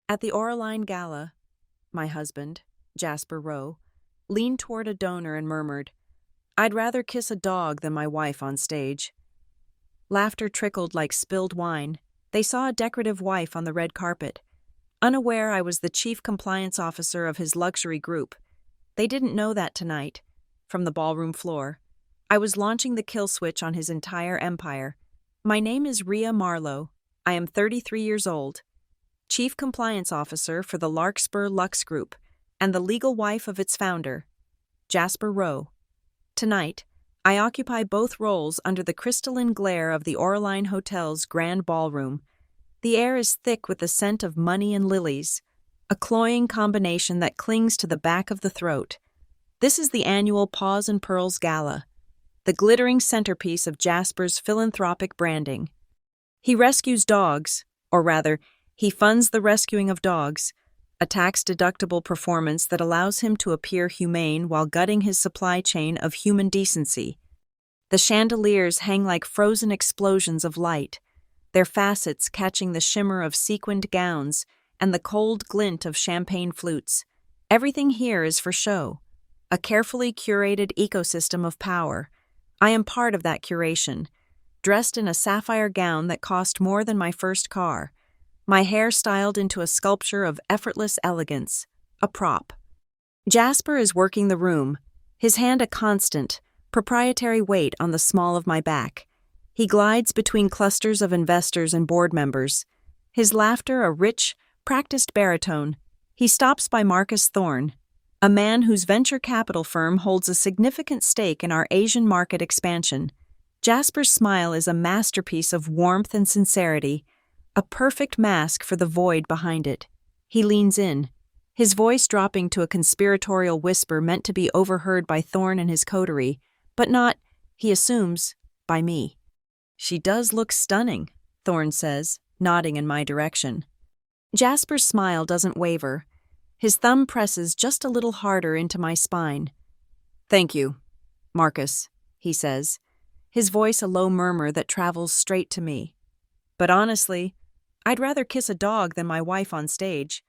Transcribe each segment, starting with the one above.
At the Oraline Gala, my husband, Jasper Rowe, leaned toward a donor and murmured, "I'd rather kiss a dog than my wife on stage." Laughter trickled like spilled wine. They saw a decorative wife on the red carpet. Unaware I was the chief compliance officer of his luxury group. They didn't know that tonight, from the ballroom floor, I was launching the kill switch on his entire empire. My name is Rhea Marlowe. I am 33 years old, Chief Compliance Officer for the Larkspur Lux Group, and the legal wife of its founder, Jasper Rowe. Tonight, I occupy both roles under the crystalline glare of the Oraline Hotel's grand ballroom. The air is thick with the scent of money and lilies, a cloying combination that clings to the back of the throat. This is the annual Paws and Pearls Gala, the glittering centerpiece of Jasper's philanthropic branding. He rescues dogs, or rather, he funds the rescuing of dogs, a tax-deductible performance that allows him to appear humane while gutting his supply chain of human decency. The chandeliers hang like frozen explosions of light, their facets catching the shimmer of sequined gowns and the cold glint of champagne flutes. Everything here is for show, a carefully curated ecosystem of power. I am part of that curation, dressed in a sapphire gown that cost more than my first car, my hair styled into a sculpture of effortless elegance, a prop. Jasper is working the room, his hand a constant, proprietary weight on the small of my back. He glides between clusters of investors and board members, his laughter a rich, practiced baritone. He stops by Marcus Thorne, a man whose venture capital firm holds a significant stake in our Asian market expansion. Jasper's smile is a masterpiece of warmth and sincerity, a perfect mask for the void behind it. He leans in, his voice dropping to a conspiratorial whisper meant to be overheard by Thorne and his coterie, but not, he assumes, by me. "She does look stunning," Thorne says, nodding in my direction. Jasper's smile doesn't waver. His thumb presses just a little harder into my spine. "Thank you, Marcus," he says, his voice a low murmur that travels straight to me. "But honestly, I'd rather kiss a dog than my wife on stage."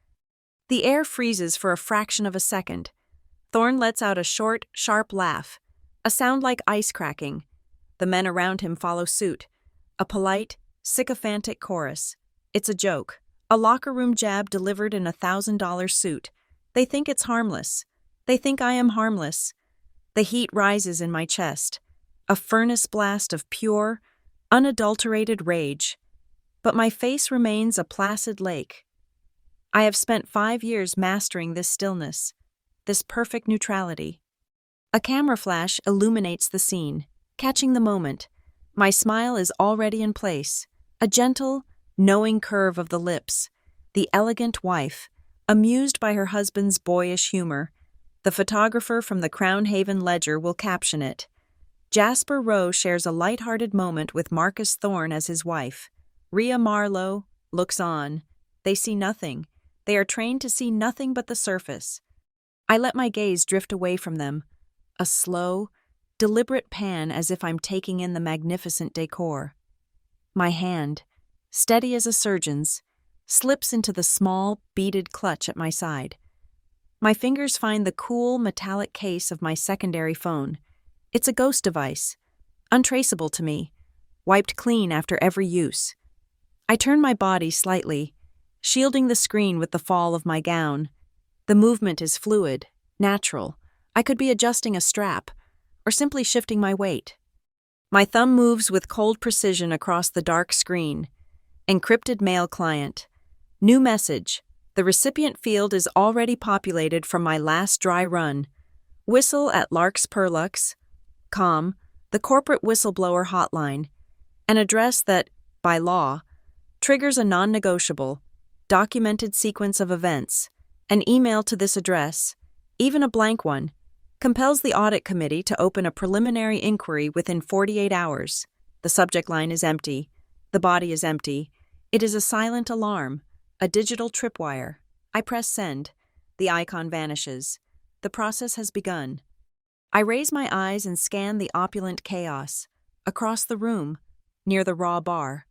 The air freezes for a fraction of a second. Thorne lets out a short, sharp laugh, a sound like ice cracking. The men around him follow suit, a polite, sycophantic chorus. It's a joke, a locker room jab delivered in a $1,000 suit. They think it's harmless. They think I am harmless. The heat rises in my chest, a furnace blast of pure, unadulterated rage. But my face remains a placid lake. I have spent 5 years mastering this stillness, this perfect neutrality. A camera flash illuminates the scene, catching the moment. My smile is already in place, a gentle, knowing curve of the lips. The elegant wife, amused by her husband's boyish humor. The photographer from the Crown Haven Ledger will caption it. Jasper Rowe shares a light-hearted moment with Marcus Thorne as his wife. Rhea Marlowe looks on. They see nothing. They are trained to see nothing but the surface. I let my gaze drift away from them, a slow, deliberate pan as if I'm taking in the magnificent decor. My hand, steady as a surgeon's, slips into the small, beaded clutch at my side. My fingers find the cool, metallic case of my secondary phone. It's a ghost device, untraceable to me, wiped clean after every use. I turn my body slightly, shielding the screen with the fall of my gown. The movement is fluid, natural. I could be adjusting a strap, or simply shifting my weight. My thumb moves with cold precision across the dark screen. Encrypted mail client. New message. The recipient field is already populated from my last dry run. Whistle at larkspurlux.com, the corporate whistleblower hotline. An address that, by law, triggers a non-negotiable, documented sequence of events. An email to this address, even a blank one, compels the audit committee to open a preliminary inquiry within 48 hours. The subject line is empty. The body is empty. It is a silent alarm, a digital tripwire. I press send. The icon vanishes. The process has begun. I raise my eyes and scan the opulent chaos. Across the room, near the raw bar,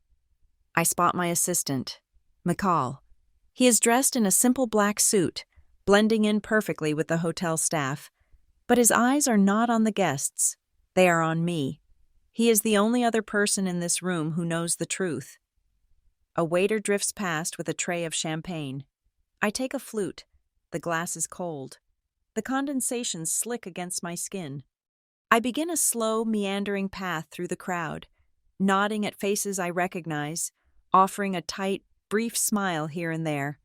I spot my assistant, McCall. He is dressed in a simple black suit, blending in perfectly with the hotel staff. But his eyes are not on the guests. They are on me. He is the only other person in this room who knows the truth. A waiter drifts past with a tray of champagne. I take a flute. The glass is cold. The condensations slick against my skin. I begin a slow, meandering path through the crowd, nodding at faces I recognize, offering a tight, brief smile here and there.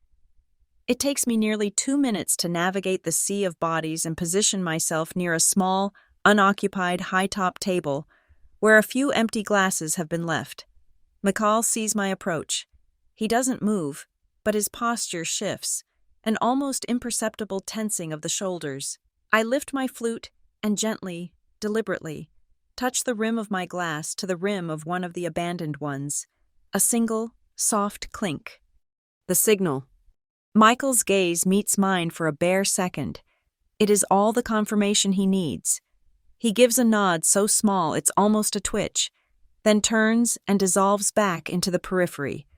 It takes me nearly 2 minutes to navigate the sea of bodies and position myself near a small, unoccupied, high-top table where a few empty glasses have been left. McCall sees my approach. He doesn't move, but his posture shifts, an almost imperceptible tensing of the shoulders. I lift my flute and gently, deliberately, touch the rim of my glass to the rim of one of the abandoned ones. A single, soft clink. The signal. Michael's gaze meets mine for a bare second. It is all the confirmation he needs. He gives a nod so small it's almost a twitch, then turns and dissolves back into the periphery.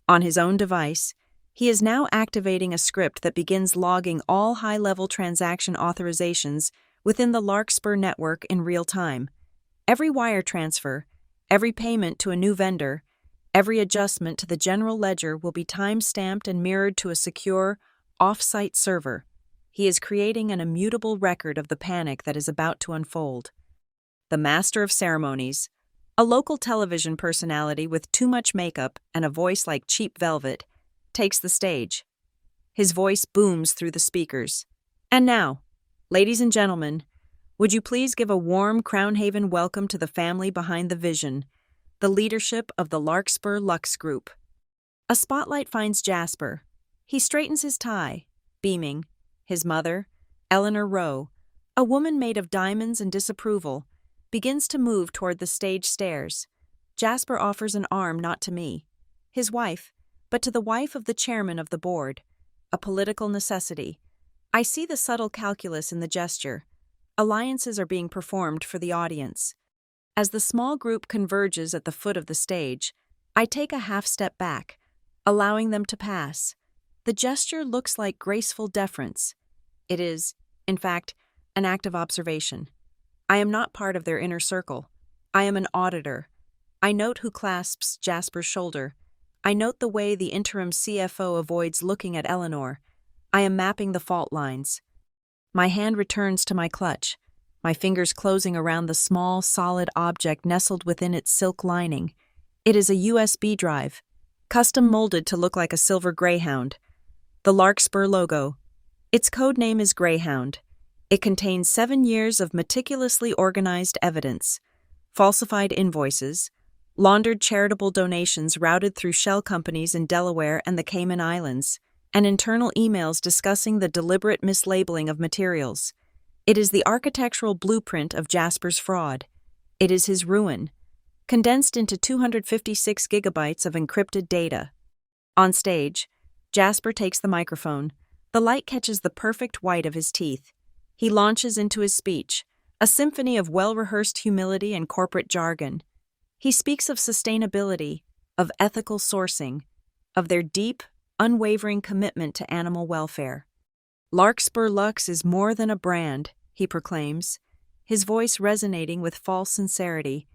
On his own device, he is now activating a script that begins logging all high-level transaction authorizations within the Larkspur network in real time. Every wire transfer, every payment to a new vendor, every adjustment to the general ledger will be time-stamped and mirrored to a secure, off-site server. He is creating an immutable record of the panic that is about to unfold. The master of ceremonies, a local television personality with too much makeup and a voice like cheap velvet, takes the stage. His voice booms through the speakers. And now, ladies and gentlemen, would you please give a warm Crown Haven welcome to the family behind the vision, the leadership of the Larkspur Lux Group. A spotlight finds Jasper. He straightens his tie, beaming. His mother, Eleanor Rowe, a woman made of diamonds and disapproval, begins to move toward the stage stairs. Jasper offers an arm not to me, his wife, but to the wife of the chairman of the board. A political necessity. I see the subtle calculus in the gesture. Alliances are being performed for the audience. As the small group converges at the foot of the stage, I take a half step back, allowing them to pass. The gesture looks like graceful deference. It is, in fact, an act of observation. I am not part of their inner circle. I am an auditor. I note who clasps Jasper's shoulder. I note the way the interim CFO avoids looking at Eleanor. I am mapping the fault lines. My hand returns to my clutch, my fingers closing around the small, solid object nestled within its silk lining. It is a USB drive, custom molded to look like a silver greyhound. The Larkspur logo. Its code name is Greyhound. It contains 7 years of meticulously organized evidence, falsified invoices, laundered charitable donations routed through shell companies in Delaware and the Cayman Islands, and internal emails discussing the deliberate mislabeling of materials. It is the architectural blueprint of Jasper's fraud. It is his ruin, condensed into 256 gigabytes of encrypted data. On stage, Jasper takes the microphone. The light catches the perfect white of his teeth. He launches into his speech, a symphony of well-rehearsed humility and corporate jargon. He speaks of sustainability, of ethical sourcing, of their deep, unwavering commitment to animal welfare. Larkspur Lux is more than a brand, he proclaims, his voice resonating with false sincerity.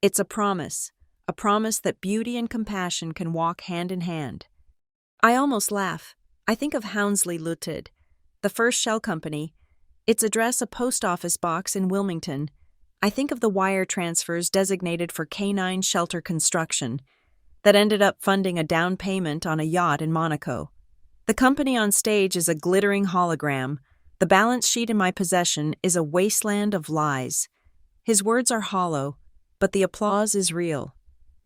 It's a promise that beauty and compassion can walk hand in hand. I almost laugh. I think of Hounslow Limited, the first shell company, its address a post office box in Wilmington. I think of the wire transfers designated for canine shelter construction that ended up funding a down payment on a yacht in Monaco. The company on stage is a glittering hologram. The balance sheet in my possession is a wasteland of lies. His words are hollow, but the applause is real.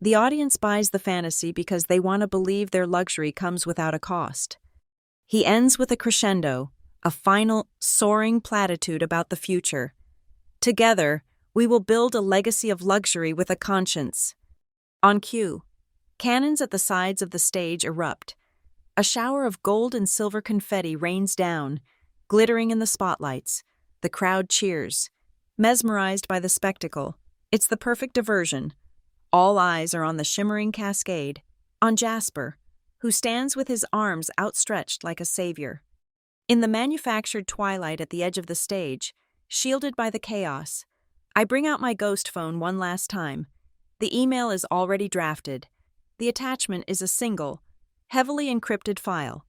The audience buys the fantasy because they want to believe their luxury comes without a cost. He ends with a crescendo, a final, soaring platitude about the future. Together, we will build a legacy of luxury with a conscience. On cue, cannons at the sides of the stage erupt. A shower of gold and silver confetti rains down, glittering in the spotlights. The crowd cheers, mesmerized by the spectacle. It's the perfect diversion. All eyes are on the shimmering cascade, on Jasper, who stands with his arms outstretched like a savior. In the manufactured twilight at the edge of the stage, shielded by the chaos, I bring out my ghost phone one last time. The email is already drafted. The attachment is a single, heavily encrypted file.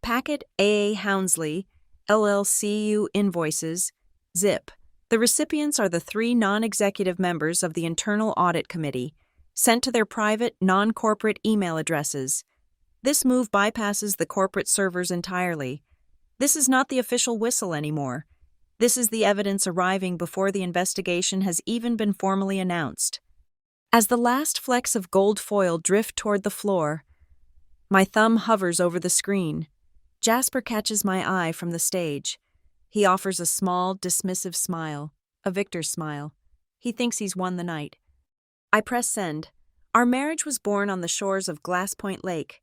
Packet A. Houndsley, LLCU invoices, zip. The recipients are the 3 non-executive members of the Internal Audit Committee, sent to their private, non-corporate email addresses. This move bypasses the corporate servers entirely. This is not the official whistle anymore. This is the evidence arriving before the investigation has even been formally announced. As the last flecks of gold foil drift toward the floor, my thumb hovers over the screen. Jasper catches my eye from the stage. He offers a small, dismissive smile, a victor's smile. He thinks he's won the night. I press send. Our marriage was born on the shores of Glass Point Lake,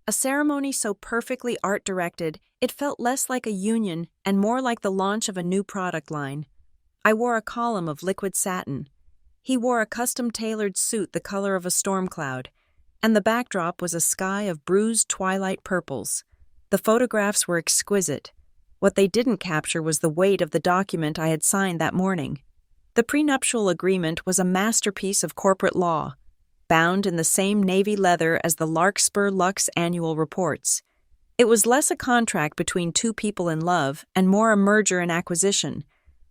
a ceremony so perfectly art-directed it felt less like a union and more like the launch of a new product line. I wore a column of liquid satin. He wore a custom-tailored suit the color of a storm cloud, and the backdrop was a sky of bruised twilight purples. The photographs were exquisite. What they didn't capture was the weight of the document I had signed that morning. The prenuptial agreement was a masterpiece of corporate law, bound in the same navy leather as the Larkspur Lux annual reports. It was less a contract between 2 people in love and more a merger and acquisition,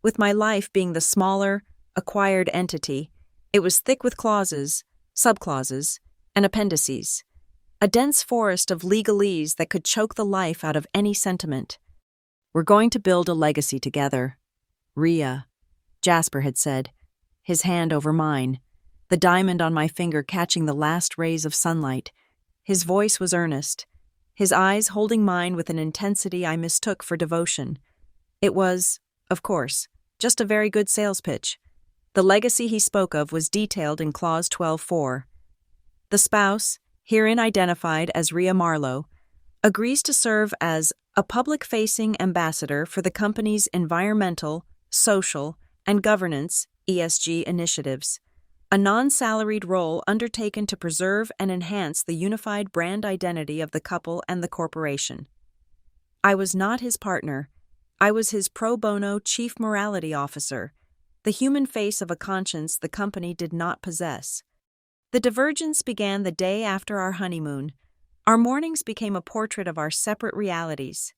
with my life being the smaller, acquired entity. It was thick with clauses, subclauses, and appendices, a dense forest of legalese that could choke the life out of any sentiment. "We're going to build a legacy together, Rhea," Jasper had said, his hand over mine, the diamond on my finger catching the last rays of sunlight. His voice was earnest, his eyes holding mine with an intensity I mistook for devotion. It was, of course, just a very good sales pitch. The legacy he spoke of was detailed in Clause 12.4. The spouse, herein identified as Rhea Marlowe, agrees to serve as a public-facing ambassador for the company's environmental, social, and governance (ESG) initiatives, a non-salaried role undertaken to preserve and enhance the unified brand identity of the couple and the corporation. I was not his partner. I was his pro bono chief morality officer, the human face of a conscience the company did not possess. The divergence began the day after our honeymoon. Our mornings became a portrait of our separate realities.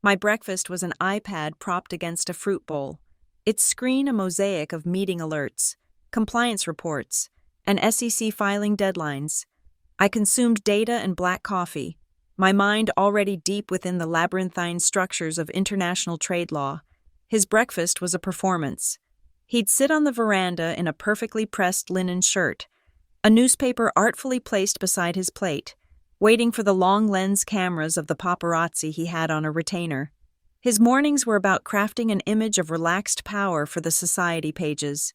My breakfast was an iPad propped against a fruit bowl, its screen a mosaic of meeting alerts, compliance reports, and SEC filing deadlines. I consumed data and black coffee, my mind already deep within the labyrinthine structures of international trade law. His breakfast was a performance. He'd sit on the veranda in a perfectly pressed linen shirt, a newspaper artfully placed beside his plate, waiting for the long lens cameras of the paparazzi he had on a retainer. His mornings were about crafting an image of relaxed power for the society pages.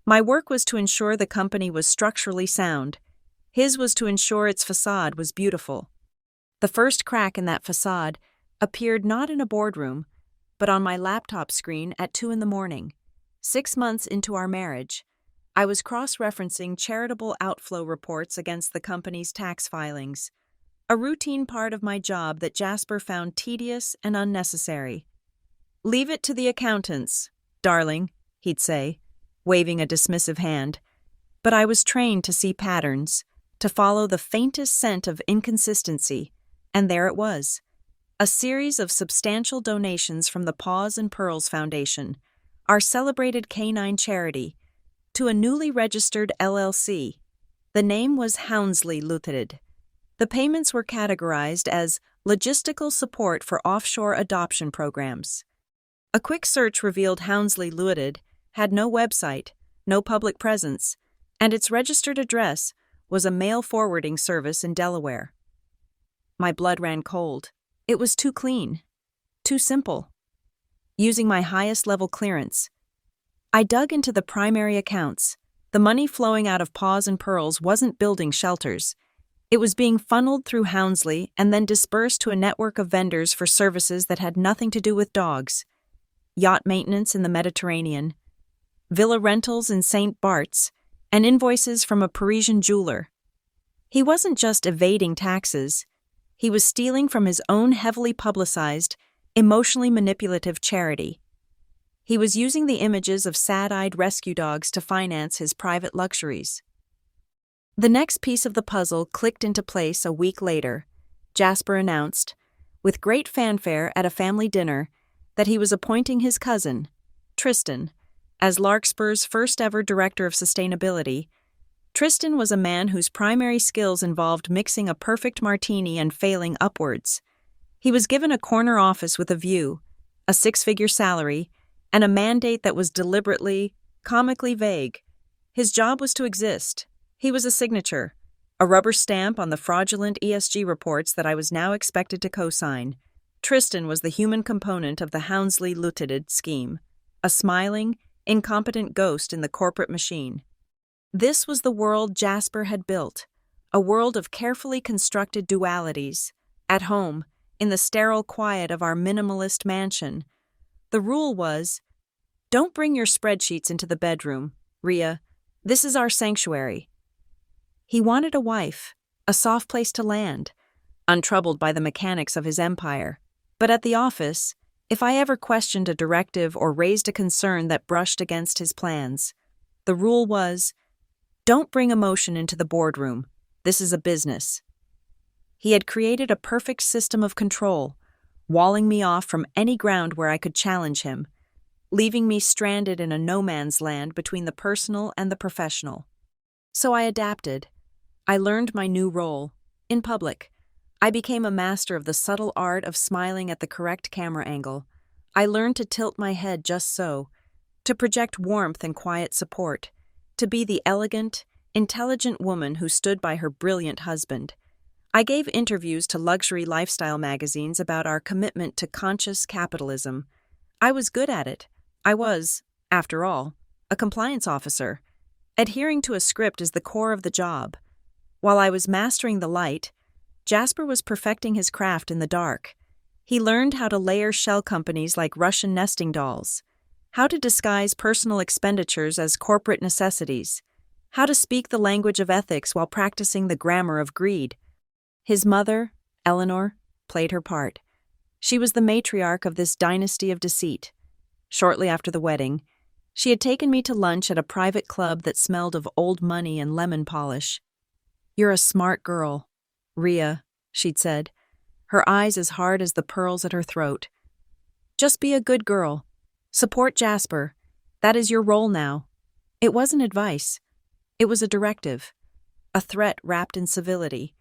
My work was to ensure the company was structurally sound. His was to ensure its facade was beautiful. The first crack in that facade appeared not in a boardroom, but on my laptop screen at 2 a.m. 6 months into our marriage, I was cross-referencing charitable outflow reports against the company's tax filings, a routine part of my job that Jasper found tedious and unnecessary. "Leave it to the accountants, darling," he'd say, waving a dismissive hand. But I was trained to see patterns, to follow the faintest scent of inconsistency, and there it was. A series of substantial donations from the Paws and Pearls Foundation, our celebrated canine charity, to a newly registered LLC. The name was Houndsley Limited. The payments were categorized as logistical support for offshore adoption programs. A quick search revealed Houndsley Limited had no website, no public presence, and its registered address was a mail forwarding service in Delaware. My blood ran cold. It was too clean, too simple. Using my highest level clearance, I dug into the primary accounts. The money flowing out of Paws and Pearls wasn't building shelters. It was being funneled through Houndsley and then dispersed to a network of vendors for services that had nothing to do with dogs. Yacht maintenance in the Mediterranean, villa rentals in St. Bart's, and invoices from a Parisian jeweler. He wasn't just evading taxes, He was stealing from his own heavily publicized, emotionally manipulative charity. He was using the images of sad-eyed rescue dogs to finance his private luxuries. The next piece of the puzzle clicked into place a week later. Jasper announced, with great fanfare at a family dinner, that he was appointing his cousin, Tristan, as Larkspur's first-ever director of sustainability. Tristan was a man whose primary skills involved mixing a perfect martini and failing upwards. He was given a corner office with a view, a six-figure salary, and a mandate that was deliberately, comically vague. His job was to exist. He was a signature, a rubber stamp on the fraudulent ESG reports that I was now expected to co-sign. Tristan was the human component of the Hounslow Limited scheme, a smiling, incompetent ghost in the corporate machine. This was the world Jasper had built, a world of carefully constructed dualities. At home, in the sterile quiet of our minimalist mansion, the rule was, don't bring your spreadsheets into the bedroom, Rhea. This is our sanctuary. He wanted a wife, a soft place to land, untroubled by the mechanics of his empire. But at the office, if I ever questioned a directive or raised a concern that brushed against his plans, the rule was, don't bring emotion into the boardroom. This is a business. He had created a perfect system of control, walling me off from any ground where I could challenge him, leaving me stranded in a no-man's land between the personal and the professional. So I adapted. I learned my new role. In public, I became a master of the subtle art of smiling at the correct camera angle. I learned to tilt my head just so, to project warmth and quiet support, to be the elegant, intelligent woman who stood by her brilliant husband. I gave interviews to luxury lifestyle magazines about our commitment to conscious capitalism. I was good at it. I was, after all, a compliance officer. Adhering to a script is the core of the job. While I was mastering the light, Jasper was perfecting his craft in the dark. He learned how to layer shell companies like Russian nesting dolls, how to disguise personal expenditures as corporate necessities, how to speak the language of ethics while practicing the grammar of greed. His mother, Eleanor, played her part. She was the matriarch of this dynasty of deceit. Shortly after the wedding, she had taken me to lunch at a private club that smelled of old money and lemon polish. "You're a smart girl, Rhea," she'd said, her eyes as hard as the pearls at her throat. "Just be a good girl. Support Jasper. That is your role now." It wasn't advice. It was a directive, a threat wrapped in civility.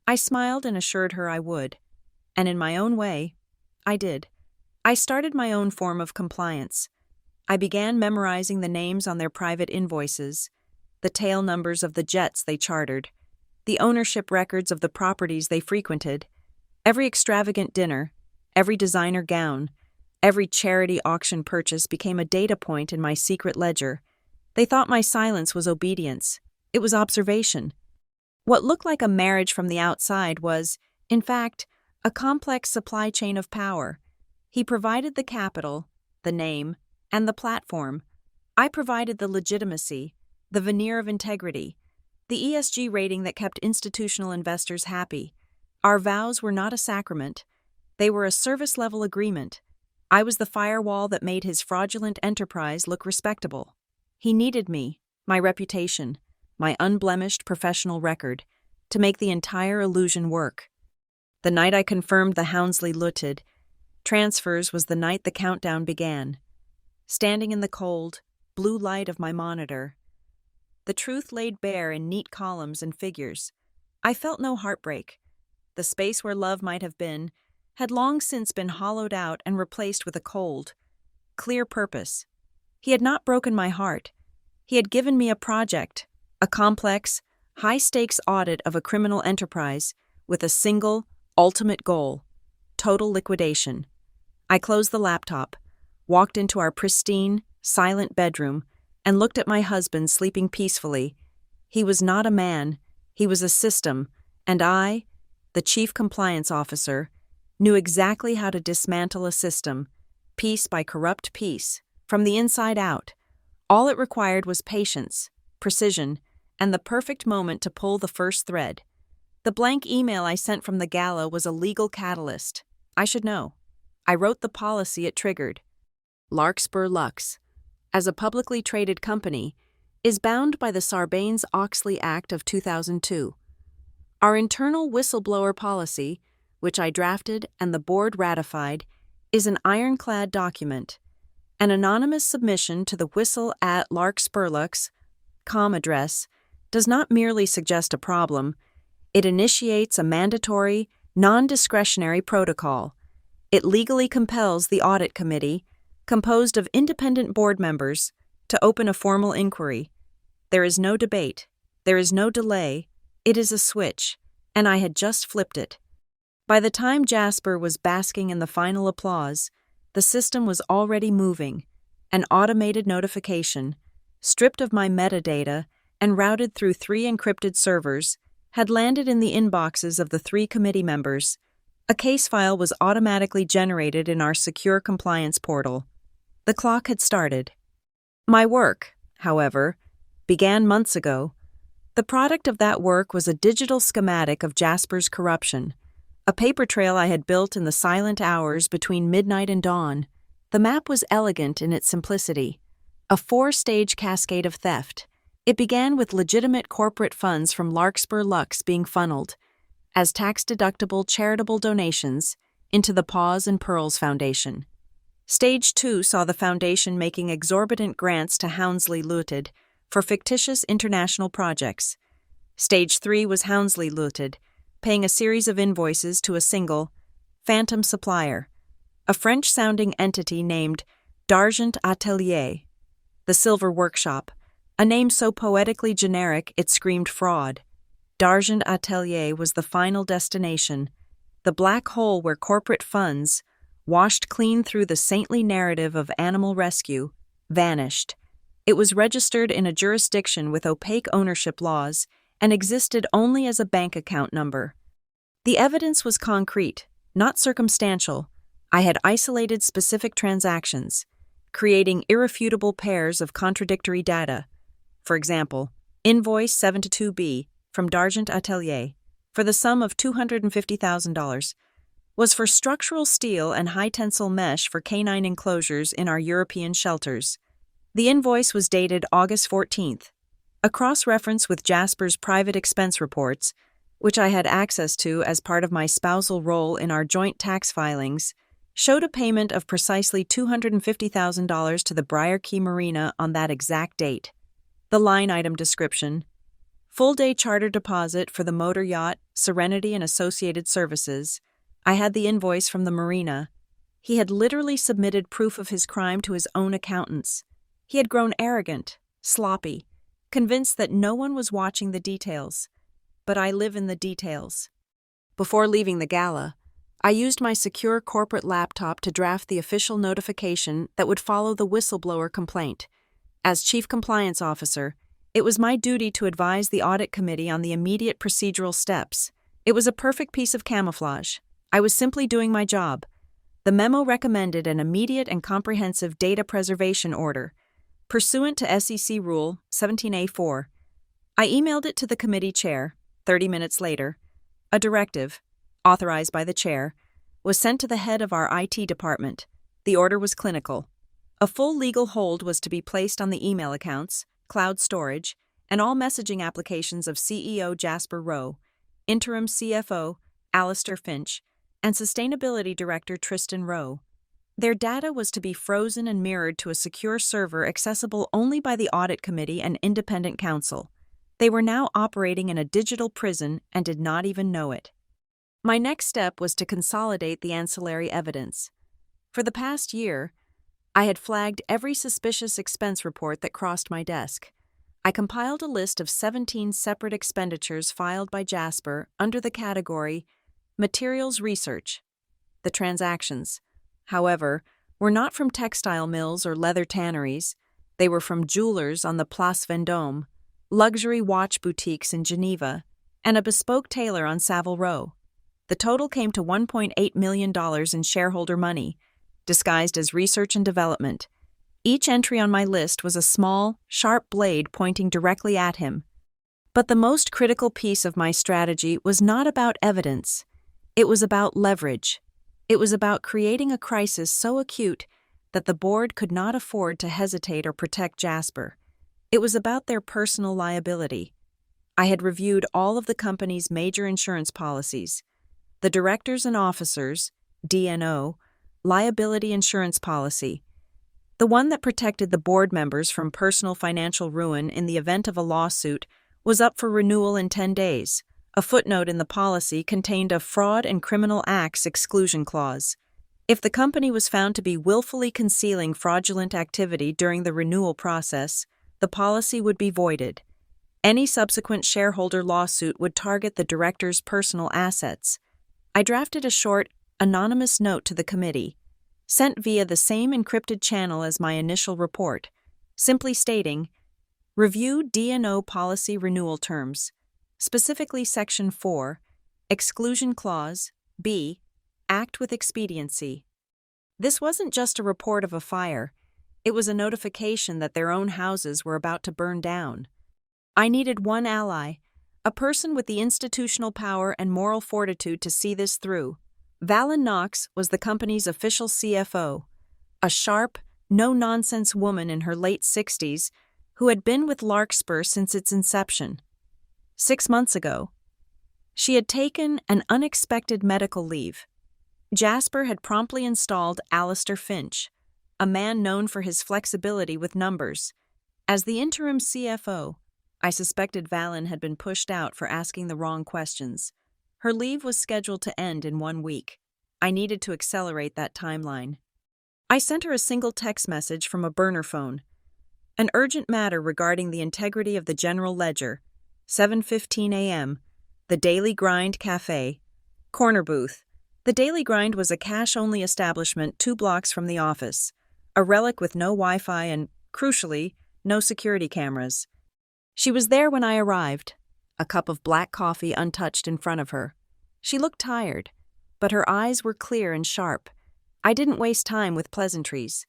I smiled and assured her I would. And in my own way, I did. I started my own form of compliance. I began memorizing the names on their private invoices, the tail numbers of the jets they chartered, the ownership records of the properties they frequented. Every extravagant dinner, every designer gown, every charity auction purchase became a data point in my secret ledger. They thought my silence was obedience. It was observation. What looked like a marriage from the outside was, in fact, a complex supply chain of power. He provided the capital, the name, and the platform. I provided the legitimacy, the veneer of integrity, the ESG rating that kept institutional investors happy. Our vows were not a sacrament. They were a service-level agreement. I was the firewall that made his fraudulent enterprise look respectable. He needed me, my reputation, my unblemished professional record, to make the entire illusion work. The night I confirmed the Hounslow Limited transfers was the night the countdown began. Standing in the cold, blue light of my monitor, the truth laid bare in neat columns and figures, I felt no heartbreak. The space where love might have been had long since been hollowed out and replaced with a cold, clear purpose. He had not broken my heart. He had given me a project, a complex, high-stakes audit of a criminal enterprise with a single, ultimate goal: total liquidation. I closed the laptop, walked into our pristine, silent bedroom, and looked at my husband sleeping peacefully. He was not a man, he was a system, and I, the chief compliance officer, knew exactly how to dismantle a system, piece by corrupt piece, from the inside out. All it required was patience, precision, and the perfect moment to pull the first thread. The blank email I sent from the gala was a legal catalyst. I should know. I wrote the policy it triggered. Larkspur Lux, as a publicly traded company, is bound by the Sarbanes-Oxley Act of 2002. Our internal whistleblower policy, which I drafted and the board ratified, is an ironclad document. An anonymous submission to the whistle@larkspurlux.com address does not merely suggest a problem, it initiates a mandatory, non-discretionary protocol. It legally compels the audit committee, composed of independent board members, to open a formal inquiry. There is no debate. There is no delay. It is a switch, and I had just flipped it. By the time Jasper was basking in the final applause, the system was already moving. An automated notification, stripped of my metadata and routed through 3 encrypted servers, had landed in the inboxes of the 3 committee members. A case file was automatically generated in our secure compliance portal. The clock had started. My work, however, began months ago. The product of that work was a digital schematic of Jasper's corruption, a paper trail I had built in the silent hours between midnight and dawn. The map was elegant in its simplicity, a 4-stage cascade of theft. It began with legitimate corporate funds from Larkspur Lux being funneled, as tax-deductible charitable donations, into the Paws and Pearls Foundation. Stage 2 saw the foundation making exorbitant grants to Houndsley Limited for fictitious international projects. Stage 3 was Houndsley Limited, paying a series of invoices to a single, phantom supplier, a French-sounding entity named d'Argent Atelier. The Silver Workshop, a name so poetically generic it screamed fraud. D'Argent Atelier was the final destination, the black hole where corporate funds, washed clean through the saintly narrative of animal rescue, vanished. It was registered in a jurisdiction with opaque ownership laws and existed only as a bank account number. The evidence was concrete, not circumstantial. I had isolated specific transactions, creating irrefutable pairs of contradictory data. For example, invoice 722B from d'Argent Atelier for the sum of $250,000 was for structural steel and high-tensile mesh for canine enclosures in our European shelters. The invoice was dated August 14th. A cross-reference with Jasper's private expense reports, which I had access to as part of my spousal role in our joint tax filings, showed a payment of precisely $250,000 to the Briar Key Marina on that exact date. The line item description: full-day charter deposit for the motor yacht Serenity and Associated Services. I had the invoice from the marina. He had literally submitted proof of his crime to his own accountants. He had grown arrogant, sloppy, convinced that no one was watching the details. But I live in the details. Before leaving the gala, I used my secure corporate laptop to draft the official notification that would follow the whistleblower complaint. As Chief Compliance Officer, it was my duty to advise the audit committee on the immediate procedural steps. It was a perfect piece of camouflage. I was simply doing my job. The memo recommended an immediate and comprehensive data preservation order, pursuant to SEC Rule 17A4. I emailed it to the committee chair. 30 minutes later, a directive, authorized by the chair, was sent to the head of our IT department. The order was clinical. A full legal hold was to be placed on the email accounts, cloud storage, and all messaging applications of CEO Jasper Rowe, Interim CFO Alistair Finch, and Sustainability Director Tristan Rowe. Their data was to be frozen and mirrored to a secure server accessible only by the audit committee and independent counsel. They were now operating in a digital prison and did not even know it. My next step was to consolidate the ancillary evidence. For the past year, I had flagged every suspicious expense report that crossed my desk. I compiled a list of 17 separate expenditures filed by Jasper under the category Materials Research. The transactions, however, were not from textile mills or leather tanneries. They were from jewelers on the Place Vendôme, luxury watch boutiques in Geneva, and a bespoke tailor on Savile Row. The total came to $1.8 million in shareholder money, disguised as research and development. Each entry on my list was a small, sharp blade pointing directly at him. But the most critical piece of my strategy was not about evidence. It was about leverage. It was about creating a crisis so acute that the board could not afford to hesitate or protect Jasper. It was about their personal liability. I had reviewed all of the company's major insurance policies. The directors and officers, D&O, liability insurance policy, the one that protected the board members from personal financial ruin in the event of a lawsuit, was up for renewal in 10 days. A footnote in the policy contained a fraud and criminal acts exclusion clause. If the company was found to be willfully concealing fraudulent activity during the renewal process, the policy would be voided. Any subsequent shareholder lawsuit would target the director's personal assets. I drafted a short, anonymous note to the committee, sent via the same encrypted channel as my initial report, simply stating, "Review D&O policy renewal terms, specifically Section 4, Exclusion Clause, B, Act with Expediency." This wasn't just a report of a fire. It was a notification that their own houses were about to burn down. I needed one ally, a person with the institutional power and moral fortitude to see this through. Valen Knox was the company's official CFO, a sharp, no-nonsense woman in her late 60s who had been with Larkspur since its inception. 6 months ago, she had taken an unexpected medical leave. Jasper had promptly installed Alistair Finch, a man known for his flexibility with numbers, as the interim CFO. I suspected Valen had been pushed out for asking the wrong questions. Her leave was scheduled to end in 1 week. I needed to accelerate that timeline. I sent her a single text message from a burner phone. An urgent matter regarding the integrity of the general ledger. 7:15 a.m. The Daily Grind Cafe. Corner booth. The Daily Grind was a cash-only establishment 2 blocks from the office, a relic with no Wi-Fi and, crucially, no security cameras. She was there when I arrived, a cup of black coffee untouched in front of her. She looked tired, but her eyes were clear and sharp. I didn't waste time with pleasantries.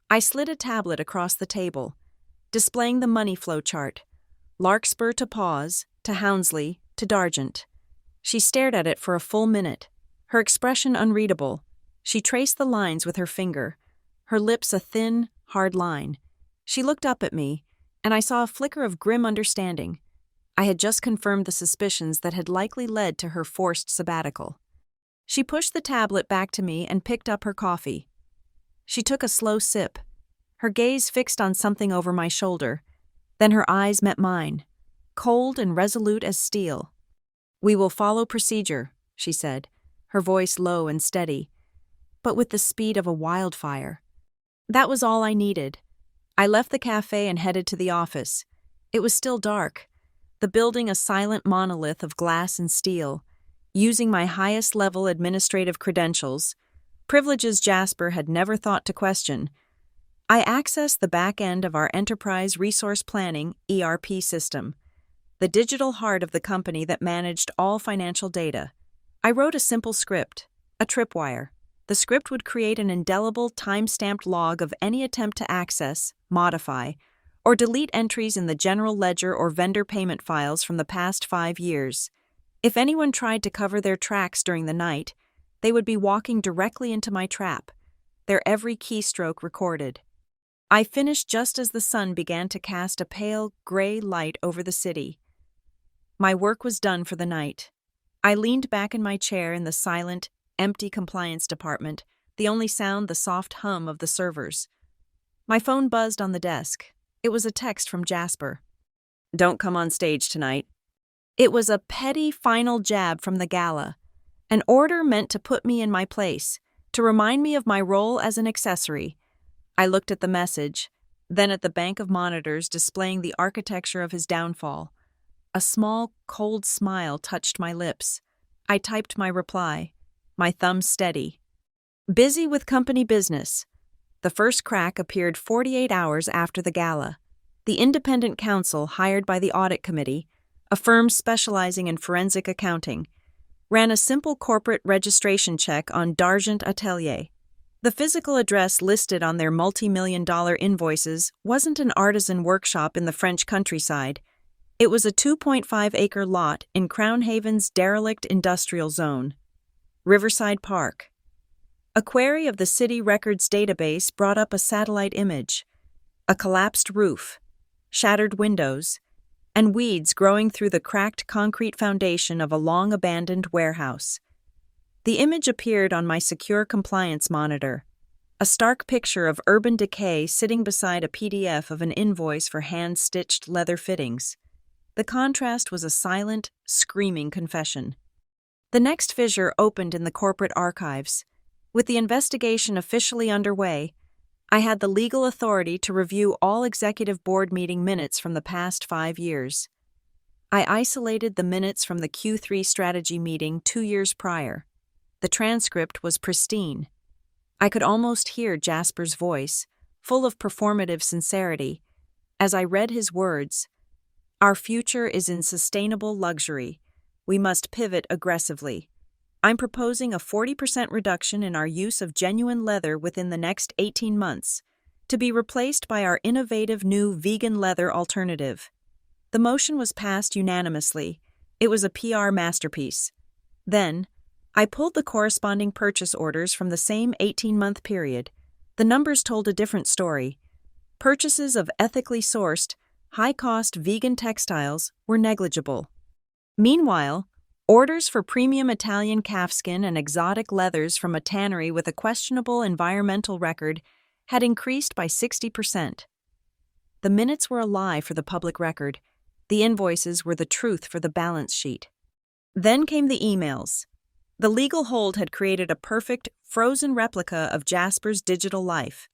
I slid a tablet across the table, displaying the money flow chart. Larkspur to Pause, to Houndsley, to Dargent. She stared at it for a full minute, her expression unreadable. She traced the lines with her finger, her lips a thin, hard line. She looked up at me, and I saw a flicker of grim understanding. I had just confirmed the suspicions that had likely led to her forced sabbatical. She pushed the tablet back to me and picked up her coffee. She took a slow sip, her gaze fixed on something over my shoulder. Then her eyes met mine, cold and resolute as steel. "We will follow procedure," she said, her voice low and steady, but with the speed of a wildfire. That was all I needed. I left the cafe and headed to the office. It was still dark, the building a silent monolith of glass and steel. Using my highest-level administrative credentials, privileges Jasper had never thought to question, I accessed the back end of our Enterprise Resource Planning (ERP) system, the digital heart of the company that managed all financial data. I wrote a simple script, a tripwire. The script would create an indelible, time-stamped log of any attempt to access, modify, or delete entries in the general ledger or vendor payment files from the past 5 years. If anyone tried to cover their tracks during the night, they would be walking directly into my trap, their every keystroke recorded. I finished just as the sun began to cast a pale, gray light over the city. My work was done for the night. I leaned back in my chair in the silent, empty compliance department, the only sound the soft hum of the servers. My phone buzzed on the desk. It was a text from Jasper. "Don't come on stage tonight." It was a petty final jab from the gala, an order meant to put me in my place, to remind me of my role as an accessory. I looked at the message, then at the bank of monitors displaying the architecture of his downfall. A small, cold smile touched my lips. I typed my reply, my thumb steady. "Busy with company business." The first crack appeared 48 hours after the gala. The independent counsel hired by the audit committee, a firm specializing in forensic accounting, ran a simple corporate registration check on Dargent Atelier. The physical address listed on their multi-million-dollar invoices wasn't an artisan workshop in the French countryside. It was a 2.5-acre lot in Crown Haven's derelict industrial zone, Riverside Park. A query of the city records database brought up a satellite image, a collapsed roof, shattered windows, and weeds growing through the cracked concrete foundation of a long-abandoned warehouse. The image appeared on my secure compliance monitor, a stark picture of urban decay sitting beside a PDF of an invoice for hand-stitched leather fittings. The contrast was a silent, screaming confession. The next fissure opened in the corporate archives. With the investigation officially underway, I had the legal authority to review all executive board meeting minutes from the past 5 years. I isolated the minutes from the Q3 strategy meeting 2 years prior. The transcript was pristine. I could almost hear Jasper's voice, full of performative sincerity, as I read his words. Our future is in sustainable luxury. We must pivot aggressively. I'm proposing a 40% reduction in our use of genuine leather within the next 18 months, to be replaced by our innovative new vegan leather alternative. The motion was passed unanimously. It was a PR masterpiece. Then, I pulled the corresponding purchase orders from the same 18-month period. The numbers told a different story. Purchases of ethically sourced, high-cost vegan textiles were negligible. Meanwhile, orders for premium Italian calfskin and exotic leathers from a tannery with a questionable environmental record had increased by 60%. The minutes were a lie for the public record. The invoices were the truth for the balance sheet. Then came the emails. The legal hold had created a perfect, frozen replica of Jasper's digital life.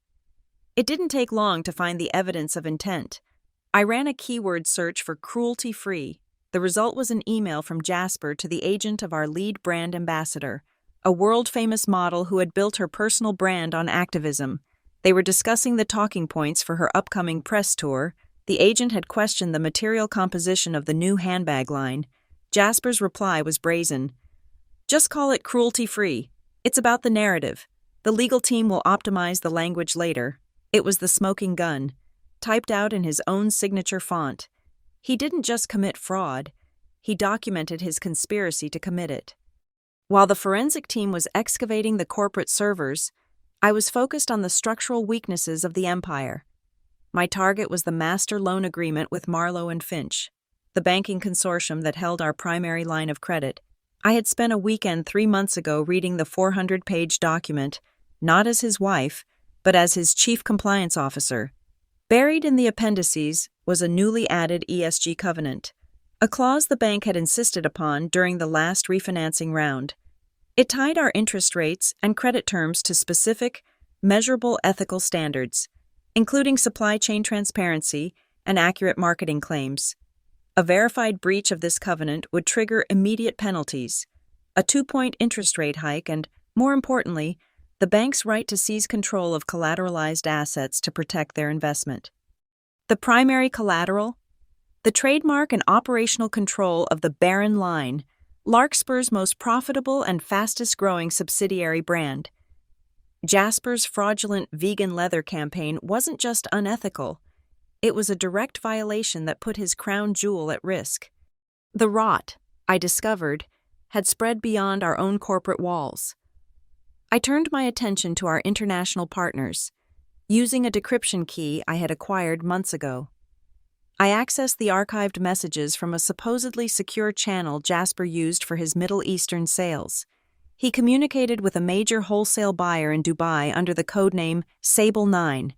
It didn't take long to find the evidence of intent. I ran a keyword search for cruelty-free. The result was an email from Jasper to the agent of our lead brand ambassador, a world-famous model who had built her personal brand on activism. They were discussing the talking points for her upcoming press tour. The agent had questioned the material composition of the new handbag line. Jasper's reply was brazen. Just call it cruelty-free. It's about the narrative. The legal team will optimize the language later. It was the smoking gun, typed out in his own signature font. He didn't just commit fraud, he documented his conspiracy to commit it. While the forensic team was excavating the corporate servers, I was focused on the structural weaknesses of the empire. My target was the master loan agreement with Marlowe and Finch, the banking consortium that held our primary line of credit. I had spent a weekend 3 months ago reading the 400-page document, not as his wife, but as his chief compliance officer. Buried in the appendices was a newly added ESG covenant, a clause the bank had insisted upon during the last refinancing round. It tied our interest rates and credit terms to specific, measurable ethical standards, including supply chain transparency and accurate marketing claims. A verified breach of this covenant would trigger immediate penalties, a 2-point interest rate hike, and, more importantly, the bank's right to seize control of collateralized assets to protect their investment. The primary collateral? The trademark and operational control of the Barron line, Larkspur's most profitable and fastest-growing subsidiary brand. Jasper's fraudulent vegan leather campaign wasn't just unethical. It was a direct violation that put his crown jewel at risk. The rot, I discovered, had spread beyond our own corporate walls. I turned my attention to our international partners, using a decryption key I had acquired months ago. I accessed the archived messages from a supposedly secure channel Jasper used for his Middle Eastern sales. He communicated with a major wholesale buyer in Dubai under the codename Sable 9.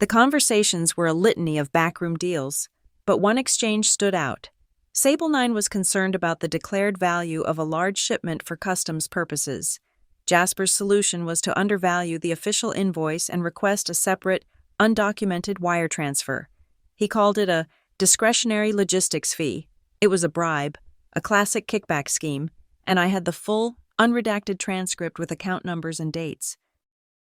The conversations were a litany of backroom deals, but one exchange stood out. Sable 9 was concerned about the declared value of a large shipment for customs purposes. Jasper's solution was to undervalue the official invoice and request a separate, undocumented wire transfer. He called it a discretionary logistics fee. It was a bribe, a classic kickback scheme, and I had the full, unredacted transcript with account numbers and dates.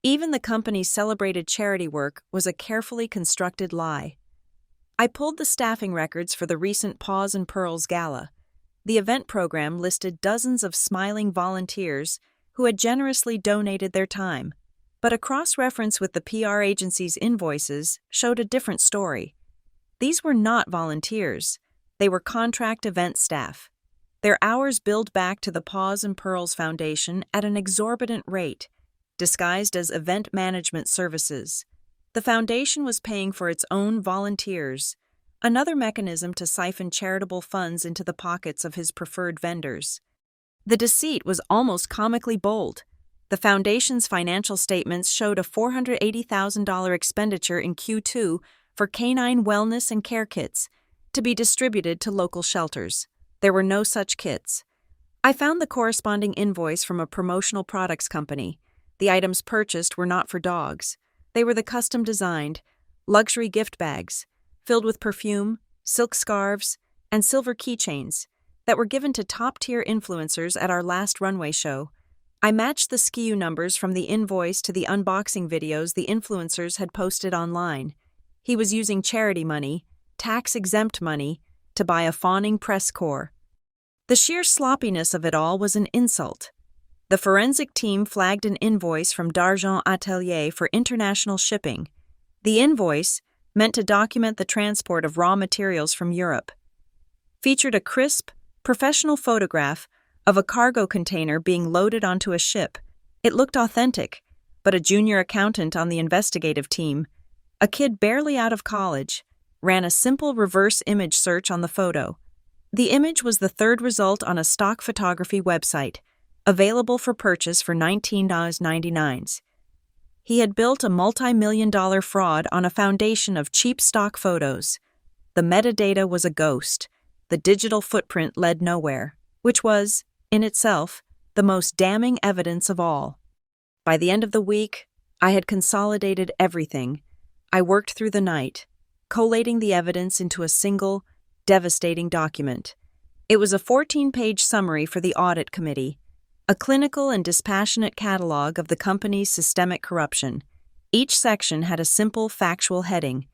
Even the company's celebrated charity work was a carefully constructed lie. I pulled the staffing records for the recent Paws and Pearls Gala. The event program listed dozens of smiling volunteers who had generously donated their time, but a cross-reference with the PR agency's invoices showed a different story. These were not volunteers. They were contract event staff. Their hours billed back to the Paws and Pearls Foundation at an exorbitant rate, disguised as event management services. The foundation was paying for its own volunteers, another mechanism to siphon charitable funds into the pockets of his preferred vendors. The deceit was almost comically bold. The foundation's financial statements showed a $480,000 expenditure in Q2 for canine wellness and care kits to be distributed to local shelters. There were no such kits. I found the corresponding invoice from a promotional products company. The items purchased were not for dogs. They were the custom-designed, luxury gift bags, filled with perfume, silk scarves, and silver keychains that were given to top-tier influencers at our last runway show. I matched the SKU numbers from the invoice to the unboxing videos the influencers had posted online. He was using charity money, tax-exempt money, to buy a fawning press corps. The sheer sloppiness of it all was an insult. The forensic team flagged an invoice from D'Argent Atelier for international shipping. The invoice, meant to document the transport of raw materials from Europe, featured a crisp, professional photograph of a cargo container being loaded onto a ship. It looked authentic, but a junior accountant on the investigative team, a kid barely out of college, ran a simple reverse image search on the photo. The image was the third result on a stock photography website, available for purchase for $19.99. He had built a multi-million-dollar fraud on a foundation of cheap stock photos. The metadata was a ghost. The digital footprint led nowhere, which was, in itself, the most damning evidence of all. By the end of the week, I had consolidated everything. I worked through the night, collating the evidence into a single, devastating document. It was a 14-page summary for the audit committee, a clinical and dispassionate catalog of the company's systemic corruption. Each section had a simple factual heading: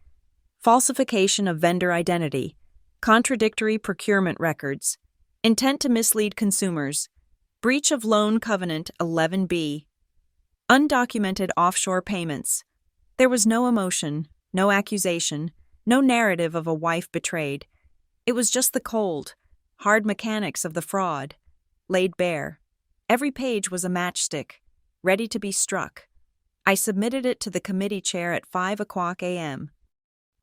falsification of vendor identity, contradictory procurement records, intent to mislead consumers, breach of loan covenant 11B, undocumented offshore payments. There was no emotion, no accusation, no narrative of a wife betrayed. It was just the cold, hard mechanics of the fraud, laid bare. Every page was a matchstick, ready to be struck. I submitted it to the committee chair at 5:00 a.m.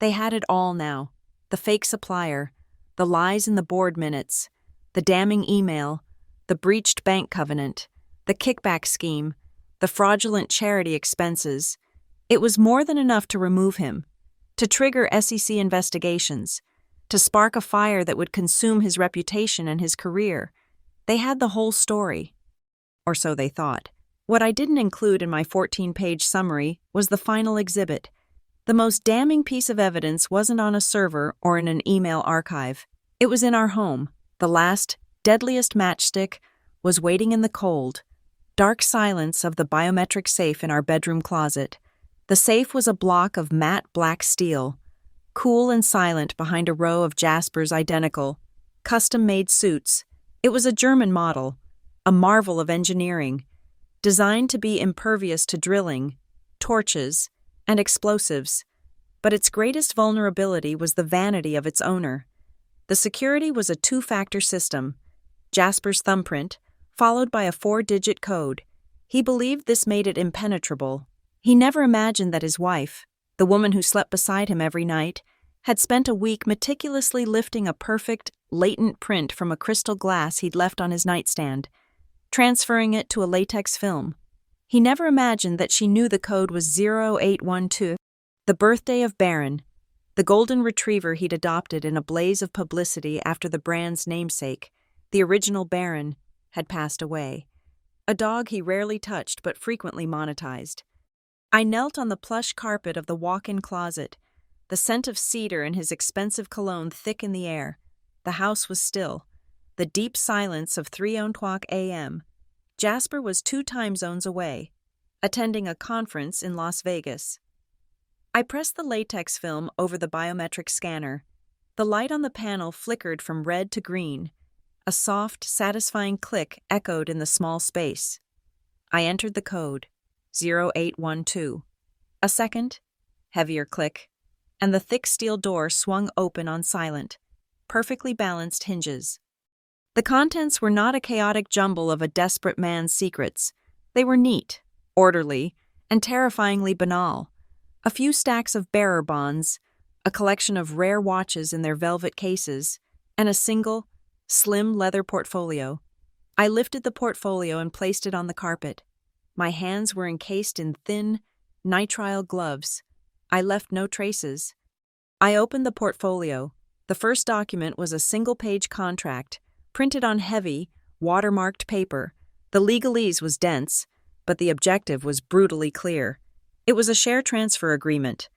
They had it all now: the fake supplier, the lies in the board minutes, the damning email, the breached bank covenant, the kickback scheme, the fraudulent charity expenses. It was more than enough to remove him, to trigger SEC investigations, to spark a fire that would consume his reputation and his career. They had the whole story. Or so they thought. What I didn't include in my 14-page summary was the final exhibit. The most damning piece of evidence wasn't on a server or in an email archive. It was in our home. The last, deadliest matchstick was waiting in the cold, dark silence of the biometric safe in our bedroom closet. The safe was a block of matte black steel, cool and silent behind a row of Jasper's identical, custom-made suits. It was a German model, a marvel of engineering, designed to be impervious to drilling, torches, and explosives. But its greatest vulnerability was the vanity of its owner. The security was a two-factor system: Jasper's thumbprint, followed by a 4-digit code. He believed this made it impenetrable. He never imagined that his wife, the woman who slept beside him every night, had spent a week meticulously lifting a perfect, latent print from a crystal glass he'd left on his nightstand, transferring it to a latex film. He never imagined that she knew the code was 0812, the birthday of Baron, the golden retriever he'd adopted in a blaze of publicity after the brand's namesake, the original Baron, had passed away. A dog he rarely touched but frequently monetized. I knelt on the plush carpet of the walk-in closet, the scent of cedar and his expensive cologne thick in the air. The house was still. The deep silence of 3:00 a.m. Jasper was 2 time zones away, attending a conference in Las Vegas. I pressed the latex film over the biometric scanner. The light on the panel flickered from red to green. A soft, satisfying click echoed in the small space. I entered the code, 0812. A second, heavier click, and the thick steel door swung open on silent. perfectly balanced hinges. The contents were not a chaotic jumble of a desperate man's secrets. They were neat, orderly, and terrifyingly banal. A few stacks of bearer bonds, a collection of rare watches in their velvet cases, and a single, slim leather portfolio. I lifted the portfolio and placed it on the carpet. My hands were encased in thin, nitrile gloves. I left no traces. I opened the portfolio. The first document was a single-page contract, printed on heavy, watermarked paper. The legalese was dense, but the objective was brutally clear. It was a share transfer agreement.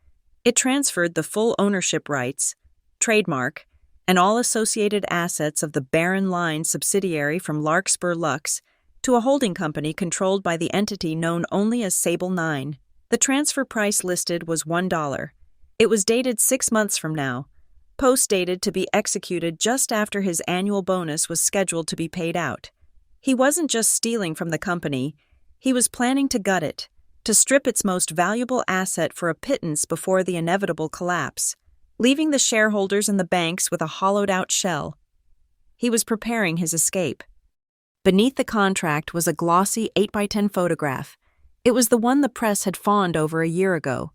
It transferred the full ownership rights, trademark, and all associated assets of the Baron Line subsidiary from Larkspur Lux to a holding company controlled by the entity known only as Sable 9. The transfer price listed was $1. It was dated 6 months from now, post-dated to be executed just after his annual bonus was scheduled to be paid out. He wasn't just stealing from the company, he was planning to gut it, to strip its most valuable asset for a pittance before the inevitable collapse, leaving the shareholders and the banks with a hollowed-out shell. He was preparing his escape. Beneath the contract was a glossy 8x10 photograph. It was the one the press had fawned over a year ago,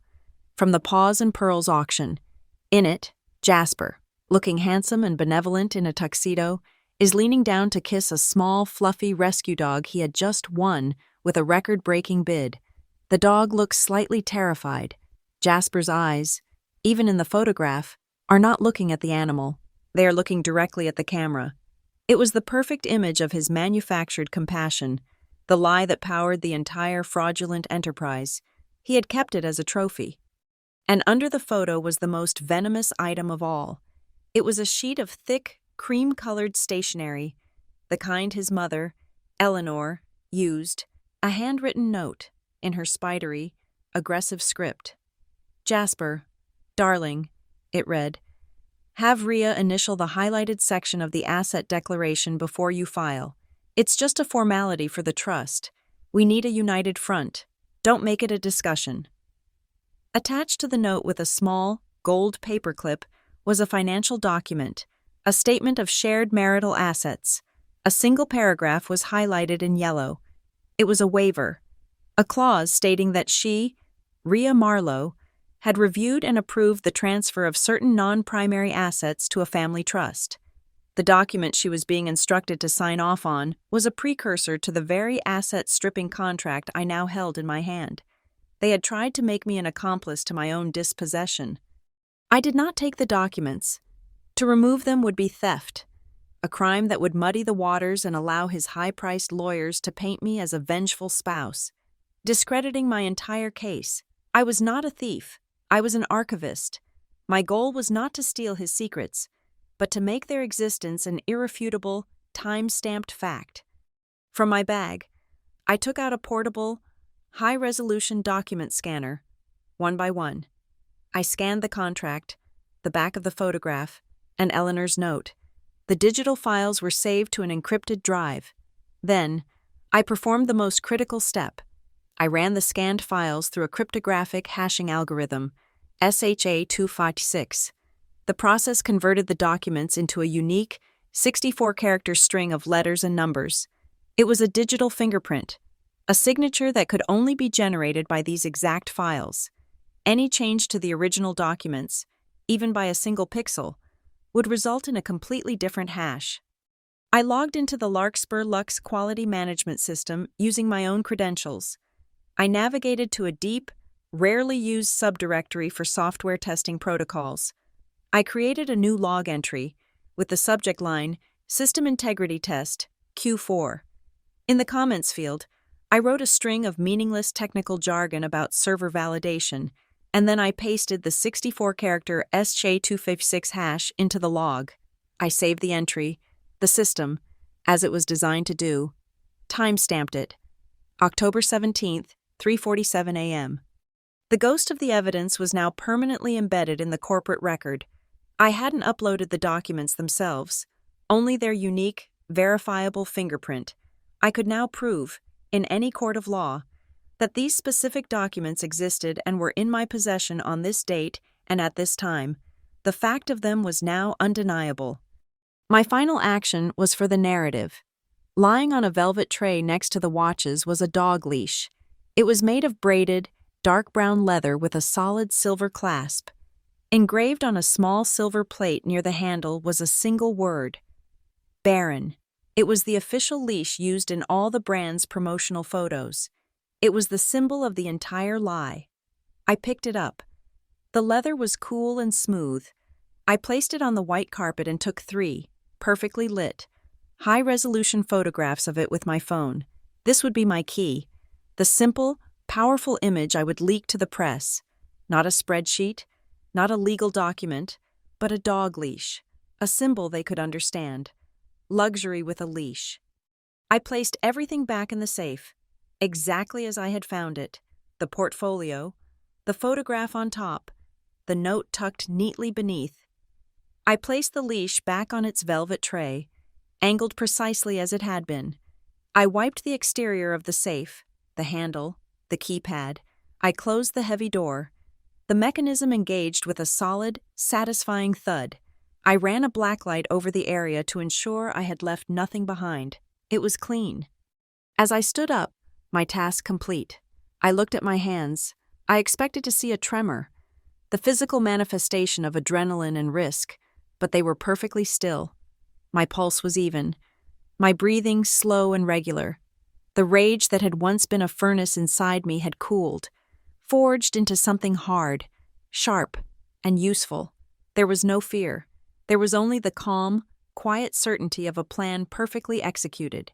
from the Paws and Pearls auction. In it, Jasper, looking handsome and benevolent in a tuxedo, is leaning down to kiss a small, fluffy rescue dog he had just won with a record-breaking bid. The dog looks slightly terrified. Jasper's eyes, even in the photograph, are not looking at the animal. They are looking directly at the camera. It was the perfect image of his manufactured compassion, the lie that powered the entire fraudulent enterprise. He had kept it as a trophy. And under the photo was the most venomous item of all. It was a sheet of thick, cream-colored stationery, the kind his mother, Eleanor, used, a handwritten note in her spidery, aggressive script. "Jasper, darling," it read, "have Rhea initial the highlighted section of the asset declaration before you file. It's just a formality for the trust. We need a united front. Don't make it a discussion." Attached to the note with a small, gold paperclip was a financial document, a statement of shared marital assets. A single paragraph was highlighted in yellow. It was a waiver, a clause stating that she, Rhea Marlowe, had reviewed and approved the transfer of certain non-primary assets to a family trust. The document she was being instructed to sign off on was a precursor to the very asset-stripping contract I now held in my hand. They had tried to make me an accomplice to my own dispossession. I did not take the documents. To remove them would be theft, a crime that would muddy the waters and allow his high-priced lawyers to paint me as a vengeful spouse, discrediting my entire case. I was not a thief. I was an archivist. My goal was not to steal his secrets, but to make their existence an irrefutable, time-stamped fact. From my bag, I took out a portable, high-resolution document scanner, one by one. I scanned the contract, the back of the photograph, and Eleanor's note. The digital files were saved to an encrypted drive. Then, I performed the most critical step. I ran the scanned files through a cryptographic hashing algorithm, SHA-256. The process converted the documents into a unique, 64-character string of letters and numbers. It was a digital fingerprint, a signature that could only be generated by these exact files. Any change to the original documents, even by a single pixel, would result in a completely different hash. I logged into the Larkspur Lux quality management system using my own credentials. I navigated to a deep, rarely used subdirectory for software testing protocols. I created a new log entry with the subject line, System Integrity Test, Q4. In the comments field, I wrote a string of meaningless technical jargon about server validation, and then I pasted the 64-character SHA-256 hash into the log. I saved the entry, the system, as it was designed to do, time-stamped it, October 17th, 3:47 a.m. The ghost of the evidence was now permanently embedded in the corporate record. I hadn't uploaded the documents themselves, only their unique, verifiable fingerprint. I could now prove, in any court of law, that these specific documents existed and were in my possession on this date and at this time. The fact of them was now undeniable. My final action was for the narrative. Lying on a velvet tray next to the watches was a dog leash. It was made of braided, dark brown leather with a solid silver clasp. Engraved on a small silver plate near the handle was a single word: Baron. It was the official leash used in all the brand's promotional photos. It was the symbol of the entire lie. I picked it up. The leather was cool and smooth. I placed it on the white carpet and took 3, perfectly lit, high-resolution photographs of it with my phone. This would be my key. The simple, powerful image I would leak to the press. Not a spreadsheet, not a legal document, but a dog leash, a symbol they could understand. Luxury with a leash. I placed everything back in the safe, exactly as I had found it. The portfolio, the photograph on top, the note tucked neatly beneath. I placed the leash back on its velvet tray, angled precisely as it had been. I wiped the exterior of the safe, the handle, the keypad. I closed the heavy door. The mechanism engaged with a solid, satisfying thud. I ran a blacklight over the area to ensure I had left nothing behind. It was clean. As I stood up, my task complete, I looked at my hands. I expected to see a tremor, the physical manifestation of adrenaline and risk, but they were perfectly still. My pulse was even, my breathing slow and regular. The rage that had once been a furnace inside me had cooled, forged into something hard, sharp, and useful. There was no fear. There was only the calm, quiet certainty of a plan perfectly executed.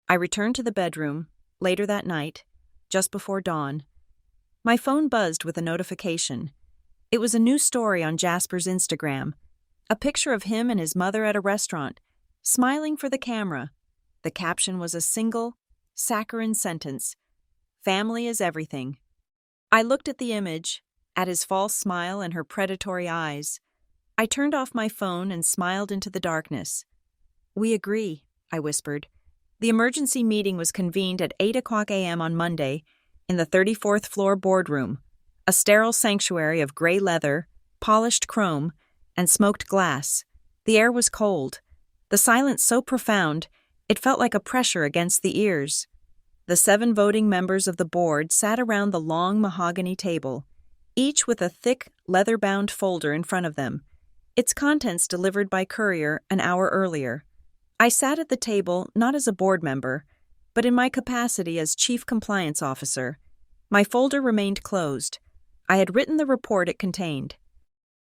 I returned to the bedroom, later that night, just before dawn. My phone buzzed with a notification. It was a new story on Jasper's Instagram, a picture of him and his mother at a restaurant, smiling for the camera. The caption was a single, saccharine sentence: "Family is everything." I looked at the image, at his false smile and her predatory eyes. I turned off my phone and smiled into the darkness. "We agree," I whispered. The emergency meeting was convened at 8:00 a.m. on Monday in the 34th floor boardroom, a sterile sanctuary of gray leather, polished chrome, and smoked glass. The air was cold, the silence so profound it felt like a pressure against the ears. The 7 voting members of the board sat around the long mahogany table, each with a thick, leather-bound folder in front of them, its contents delivered by courier an hour earlier. I sat at the table not as a board member, but in my capacity as Chief Compliance Officer. My folder remained closed. I had written the report it contained.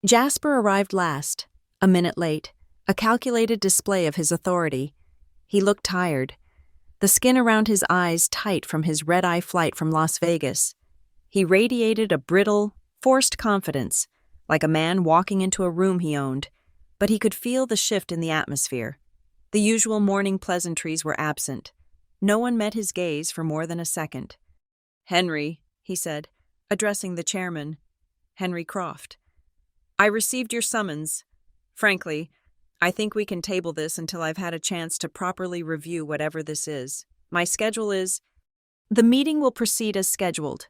Jasper arrived last, a minute late, a calculated display of his authority. He looked tired, the skin around his eyes tight from his red-eye flight from Las Vegas. He radiated a brittle, forced confidence, like a man walking into a room he owned, but he could feel the shift in the atmosphere. The usual morning pleasantries were absent. No one met his gaze for more than a second. "Henry," he said, addressing the chairman, Henry Croft, "I received your summons. Frankly, I think we can table this until I've had a chance to properly review whatever this is. My schedule is—" "The meeting will proceed as scheduled."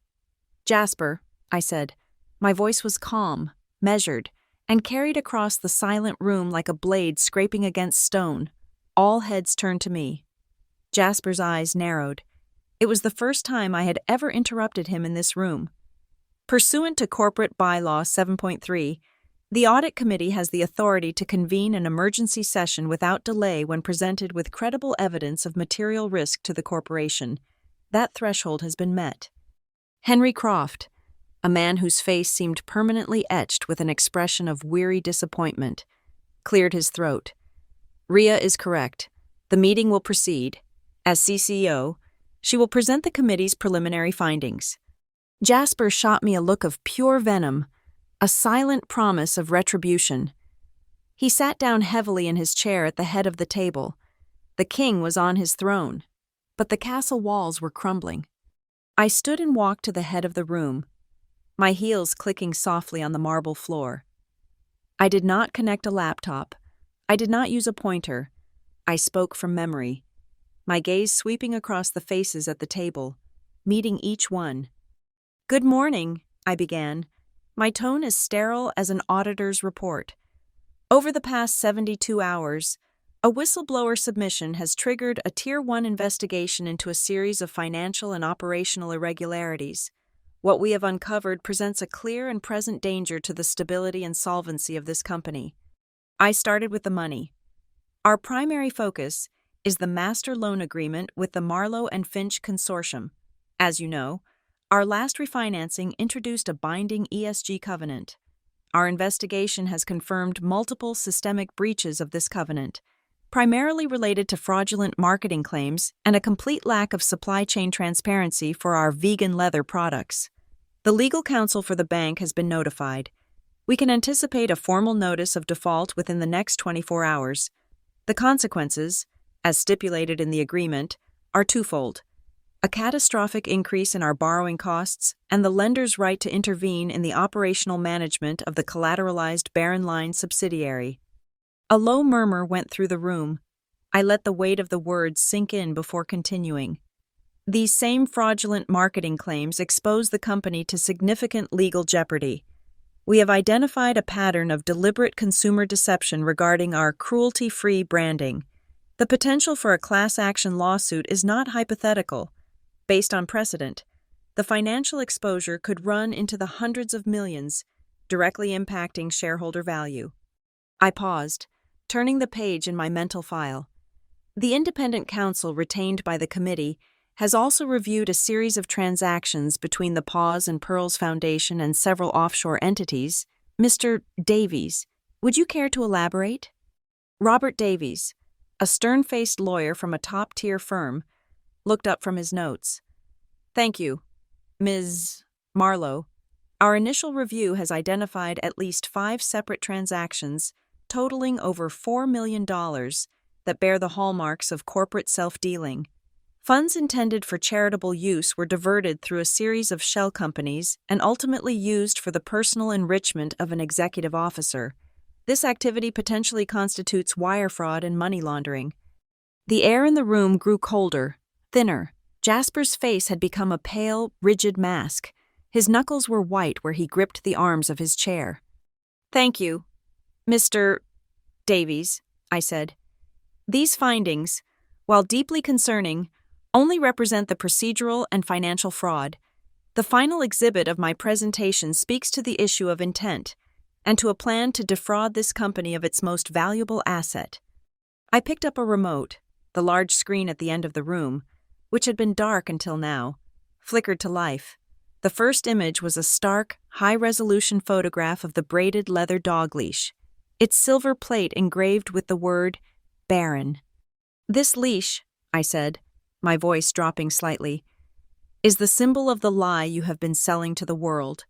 "Jasper," I said. My voice was calm, measured, and carried across the silent room like a blade scraping against stone. All heads turned to me. Jasper's eyes narrowed. It was the first time I had ever interrupted him in this room. Pursuant to Corporate Bylaw 7.3, the Audit Committee has the authority to convene an emergency session without delay when presented with credible evidence of material risk to the corporation. That threshold has been met. Henry Croft, a man whose face seemed permanently etched with an expression of weary disappointment, cleared his throat. "Rhea is correct. The meeting will proceed. As CCO, she will present the committee's preliminary findings." Jasper shot me a look of pure venom, a silent promise of retribution. He sat down heavily in his chair at the head of the table. The king was on his throne, but the castle walls were crumbling. I stood and walked to the head of the room, my heels clicking softly on the marble floor. I did not connect a laptop. I did not use a pointer. I spoke from memory, my gaze sweeping across the faces at the table, meeting each one. "Good morning," I began, my tone as sterile as an auditor's report. Over the past 72 hours, a whistleblower submission has triggered a Tier 1 investigation into a series of financial and operational irregularities. What we have uncovered presents a clear and present danger to the stability and solvency of this company. I started with the money. Our primary focus is the master loan agreement with the Marlowe and Finch Consortium. As you know, our last refinancing introduced a binding ESG covenant. Our investigation has confirmed multiple systemic breaches of this covenant, primarily related to fraudulent marketing claims and a complete lack of supply chain transparency for our vegan leather products. The legal counsel for the bank has been notified. We can anticipate a formal notice of default within the next 24 hours. The consequences, as stipulated in the agreement, are twofold: a catastrophic increase in our borrowing costs and the lender's right to intervene in the operational management of the collateralized Barron Line subsidiary. A low murmur went through the room. I let the weight of the words sink in before continuing. These same fraudulent marketing claims expose the company to significant legal jeopardy. We have identified a pattern of deliberate consumer deception regarding our cruelty-free branding. The potential for a class action lawsuit is not hypothetical. Based on precedent, the financial exposure could run into the hundreds of millions, directly impacting shareholder value. I paused, turning the page in my mental file. The independent counsel retained by the committee has also reviewed a series of transactions between the Paws and Pearls Foundation and several offshore entities. Mr. Davies, would you care to elaborate? Robert Davies, a stern-faced lawyer from a top-tier firm, looked up from his notes. Thank you, Ms. Marlowe. Our initial review has identified at least 5 separate transactions totaling over $4 million that bear the hallmarks of corporate self-dealing. Funds intended for charitable use were diverted through a series of shell companies and ultimately used for the personal enrichment of an executive officer. This activity potentially constitutes wire fraud and money laundering. The air in the room grew colder, thinner. Jasper's face had become a pale, rigid mask. His knuckles were white where he gripped the arms of his chair. Thank you, Mr. Davies, I said. These findings, while deeply concerning, only represent the procedural and financial fraud. The final exhibit of my presentation speaks to the issue of intent and to a plan to defraud this company of its most valuable asset. I picked up a remote. The large screen at the end of the room, which had been dark until now, flickered to life. The first image was a stark, high-resolution photograph of the braided leather dog leash, its silver plate engraved with the word Baron. This leash, I said, my voice dropping slightly, is the symbol of the lie you have been selling to the world.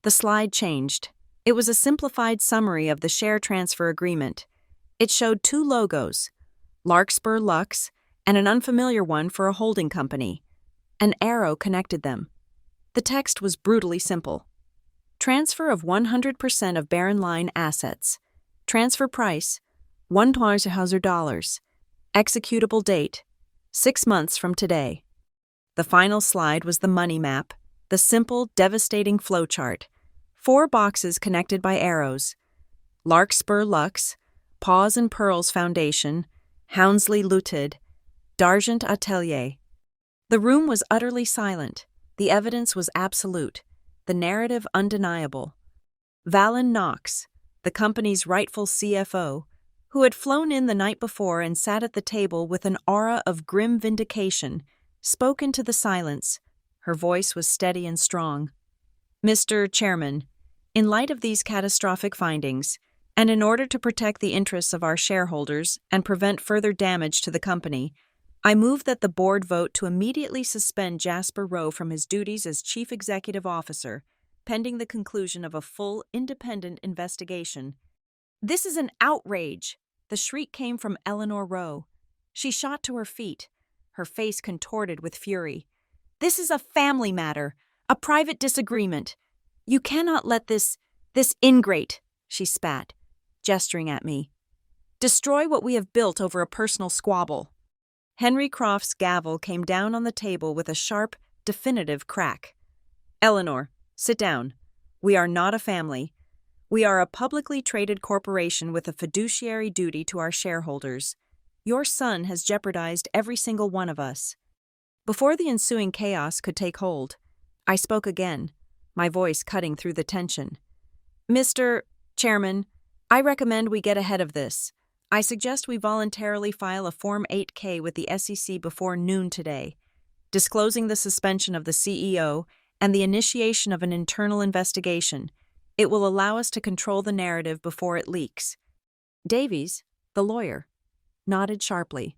The slide changed. It was a simplified summary of the share transfer agreement. It showed 2 logos, Larkspur Lux and an unfamiliar one for a holding company. An arrow connected them. The text was brutally simple. Transfer of 100% of Barron Line assets. Transfer price, $1,000. Executable date, 6 months from today. The final slide was the money map, the simple, devastating flowchart. 4 boxes connected by arrows. Larkspur Lux, Paws and Pearls Foundation, Houndsley Lutid, D'Argent Atelier. The room was utterly silent. The evidence was absolute, the narrative undeniable. Valen Knox, the company's rightful CFO, who had flown in the night before and sat at the table with an aura of grim vindication, spoke into the silence. Her voice was steady and strong. Mr. Chairman, in light of these catastrophic findings, and in order to protect the interests of our shareholders and prevent further damage to the company, I move that the board vote to immediately suspend Jasper Rowe from his duties as Chief Executive Officer, pending the conclusion of a full, independent investigation. This is an outrage! The shriek came from Eleanor Rowe. She shot to her feet, her face contorted with fury. This is a family matter, a private disagreement. You cannot let this ingrate, she spat, gesturing at me, destroy what we have built over a personal squabble. Henry Croft's gavel came down on the table with a sharp, definitive crack. Eleanor, sit down. We are not a family. We are a publicly traded corporation with a fiduciary duty to our shareholders. Your son has jeopardized every single one of us." Before the ensuing chaos could take hold, I spoke again, my voice cutting through the tension. "Mr. Chairman, I recommend we get ahead of this. I suggest we voluntarily file a Form 8K with the SEC before noon today, disclosing the suspension of the CEO and the initiation of an internal investigation. It will allow us to control the narrative before it leaks." Davies, the lawyer, nodded sharply.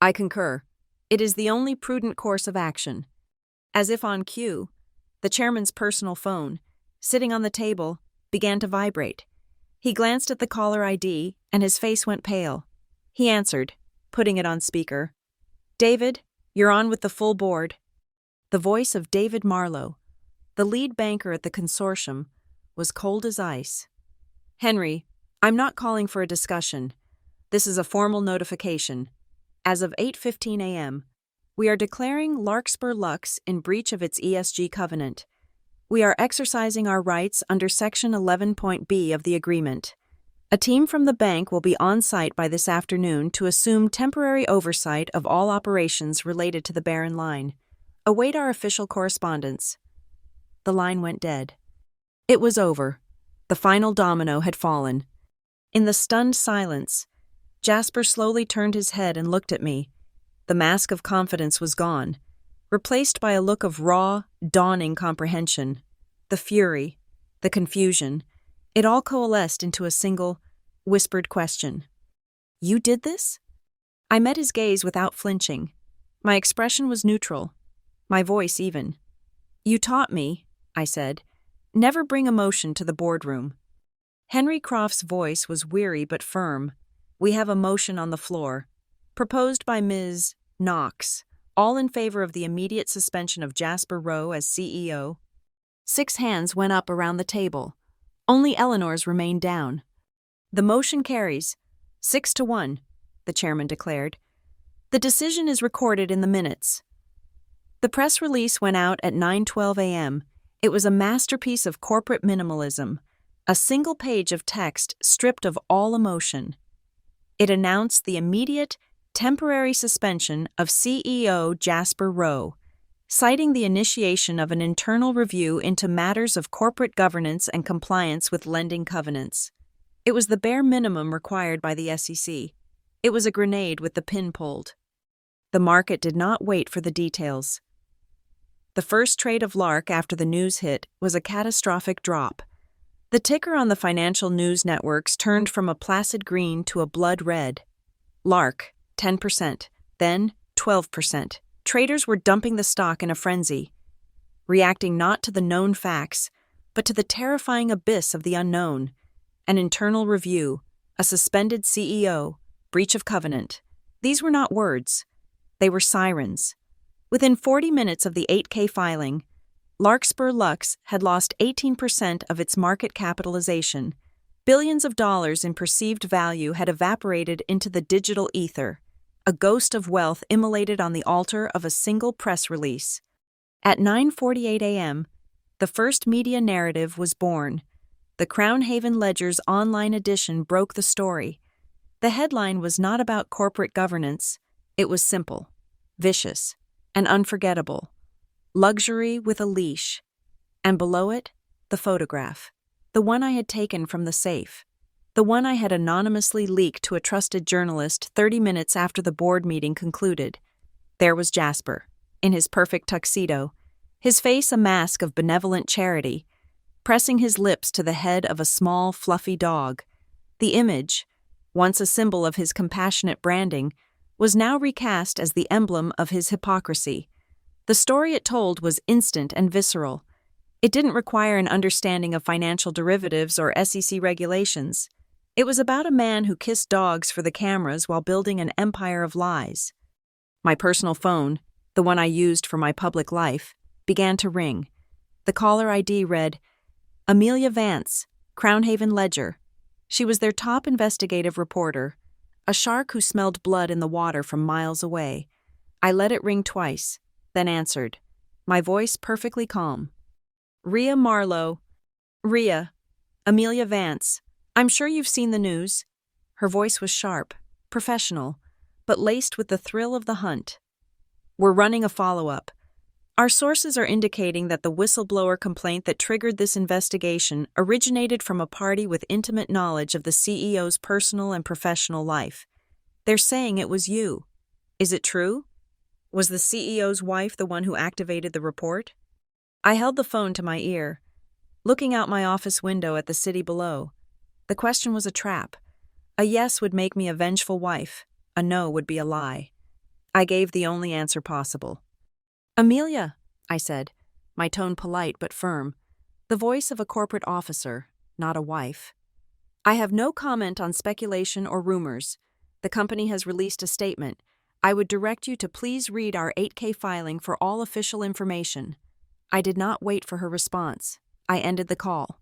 "I concur. It is the only prudent course of action." As if on cue, the chairman's personal phone, sitting on the table, began to vibrate. He glanced at the caller ID, and his face went pale. He answered, putting it on speaker. "David, you're on with the full board." The voice of David Marlowe, the lead banker at the consortium, was cold as ice. "Henry, I'm not calling for a discussion. This is a formal notification. As of 8:15 a.m., we are declaring Larkspur Lux in breach of its ESG covenant. We are exercising our rights under Section 11.b of the agreement. A team from the bank will be on site by this afternoon to assume temporary oversight of all operations related to the Barron line. Await our official correspondence." The line went dead. It was over. The final domino had fallen. In the stunned silence, Jasper slowly turned his head and looked at me. The mask of confidence was gone, replaced by a look of raw, dawning comprehension. The fury, the confusion, it all coalesced into a single, whispered question. "You did this?" I met his gaze without flinching. My expression was neutral, my voice even. "You taught me," I said, "never bring emotion to the boardroom." Henry Croft's voice was weary but firm. "We have a motion on the floor, proposed by Ms. Knox, all in favor of the immediate suspension of Jasper Rowe as CEO." 6 hands went up around the table. Only Eleanor's remained down. "The motion carries, 6-1, the chairman declared. "The decision is recorded in the minutes." The press release went out at 9:12 a.m. It was a masterpiece of corporate minimalism, a single page of text stripped of all emotion. It announced the immediate, temporary suspension of CEO Jasper Rowe, citing the initiation of an internal review into matters of corporate governance and compliance with lending covenants. It was the bare minimum required by the SEC. It was a grenade with the pin pulled. The market did not wait for the details. The first trade of Lark after the news hit was a catastrophic drop. The ticker on the financial news networks turned from a placid green to a blood red. Lark, 10%, then 12%. Traders were dumping the stock in a frenzy, reacting not to the known facts, but to the terrifying abyss of the unknown. An internal review, a suspended CEO, breach of covenant. These were not words. They were sirens. Within 40 minutes of the 8K filing, Larkspur Lux had lost 18% of its market capitalization. Billions of dollars in perceived value had evaporated into the digital ether, a ghost of wealth immolated on the altar of a single press release. At 9:48 a.m., the first media narrative was born. The Crown Haven Ledger's online edition broke the story. The headline was not about corporate governance. It was simple, vicious, and unforgettable. Luxury with a leash. And below it, the photograph. The one I had taken from the safe. The one I had anonymously leaked to a trusted journalist 30 minutes after the board meeting concluded. There was Jasper, in his perfect tuxedo, his face a mask of benevolent charity, pressing his lips to the head of a small, fluffy dog. The image, once a symbol of his compassionate branding, was now recast as the emblem of his hypocrisy. The story it told was instant and visceral. It didn't require an understanding of financial derivatives or SEC regulations. It was about a man who kissed dogs for the cameras while building an empire of lies. My personal phone, the one I used for my public life, began to ring. The caller ID read, Amelia Vance, Crown Haven Ledger. She was their top investigative reporter, a shark who smelled blood in the water from miles away. I let it ring twice, then answered, my voice perfectly calm. Rhea Marlowe. Rhea. Amelia Vance. I'm sure you've seen the news. Her voice was sharp, professional, but laced with the thrill of the hunt. We're running a follow-up. Our sources are indicating that the whistleblower complaint that triggered this investigation originated from a party with intimate knowledge of the CEO's personal and professional life. They're saying it was you. Is it true? Was the CEO's wife the one who activated the report? I held the phone to my ear, looking out my office window at the city below. The question was a trap. A yes would make me a vengeful wife. A no would be a lie. I gave the only answer possible. Amelia, I said, my tone polite but firm, the voice of a corporate officer, not a wife. I have no comment on speculation or rumors. The company has released a statement. I would direct you to please read our 8K filing for all official information. I did not wait for her response. I ended the call.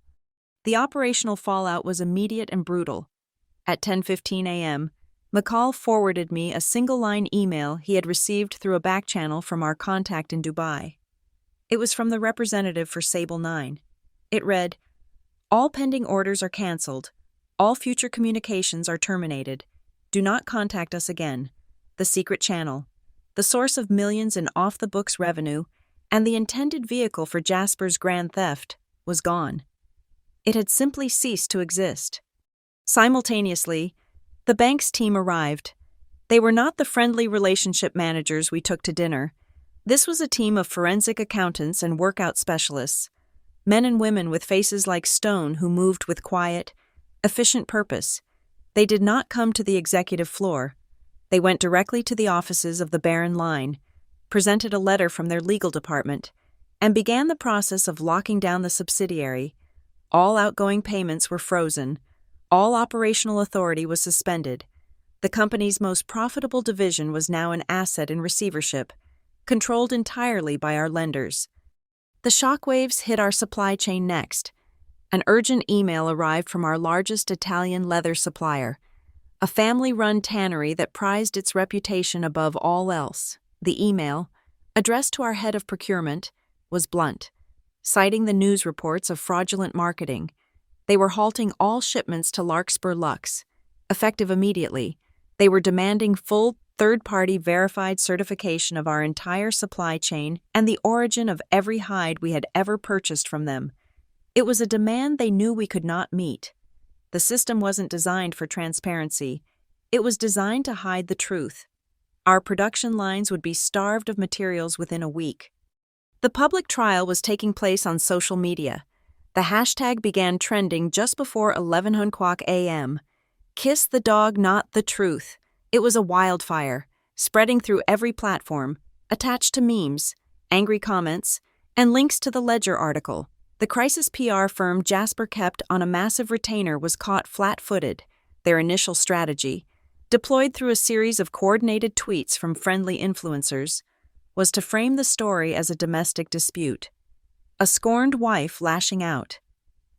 The operational fallout was immediate and brutal. At 10:15 a.m., McCall forwarded me a single-line email he had received through a back channel from our contact in Dubai. It was from the representative for Sable 9. It read, "All pending orders are canceled. All future communications are terminated. Do not contact us again. The secret channel, the source of millions in off-the-books revenue, and the intended vehicle for Jasper's grand theft, was gone. It had simply ceased to exist." Simultaneously, the bank's team arrived. They were not the friendly relationship managers we took to dinner. This was a team of forensic accountants and workout specialists, men and women with faces like stone who moved with quiet, efficient purpose. They did not come to the executive floor. They went directly to the offices of the Barron Line, presented a letter from their legal department, and began the process of locking down the subsidiary. All outgoing payments were frozen. All operational authority was suspended. The company's most profitable division was now an asset in receivership, controlled entirely by our lenders. The shockwaves hit our supply chain next. An urgent email arrived from our largest Italian leather supplier, a family-run tannery that prized its reputation above all else. The email, addressed to our head of procurement, was blunt, citing the news reports of fraudulent marketing. They were halting all shipments to Larkspur Lux. Effective immediately, they were demanding full third-party verified certification of our entire supply chain and the origin of every hide we had ever purchased from them. It was a demand they knew we could not meet. The system wasn't designed for transparency. It was designed to hide the truth. Our production lines would be starved of materials within a week. The public trial was taking place on social media. The hashtag began trending just before 11:00 a.m. Kiss the dog, not the truth. It was a wildfire, spreading through every platform, attached to memes, angry comments, and links to the Ledger article. The crisis PR firm Jasper kept on a massive retainer was caught flat-footed. Their initial strategy, deployed through a series of coordinated tweets from friendly influencers, was to frame the story as a domestic dispute. A scorned wife lashing out.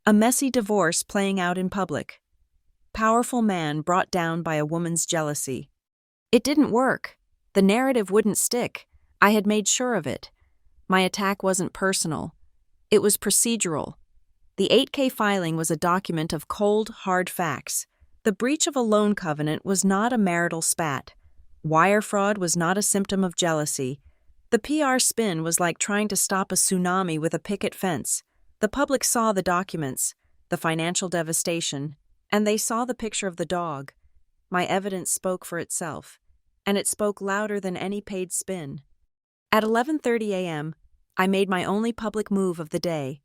A messy divorce playing out in public. Powerful man brought down by a woman's jealousy. It didn't work. The narrative wouldn't stick. I had made sure of it. My attack wasn't personal. It was procedural. The 8K filing was a document of cold, hard facts. The breach of a loan covenant was not a marital spat. Wire fraud was not a symptom of jealousy. The PR spin was like trying to stop a tsunami with a picket fence. The public saw the documents, the financial devastation, and they saw the picture of the dog. My evidence spoke for itself, and it spoke louder than any paid spin. At 11:30 a.m., I made my only public move of the day.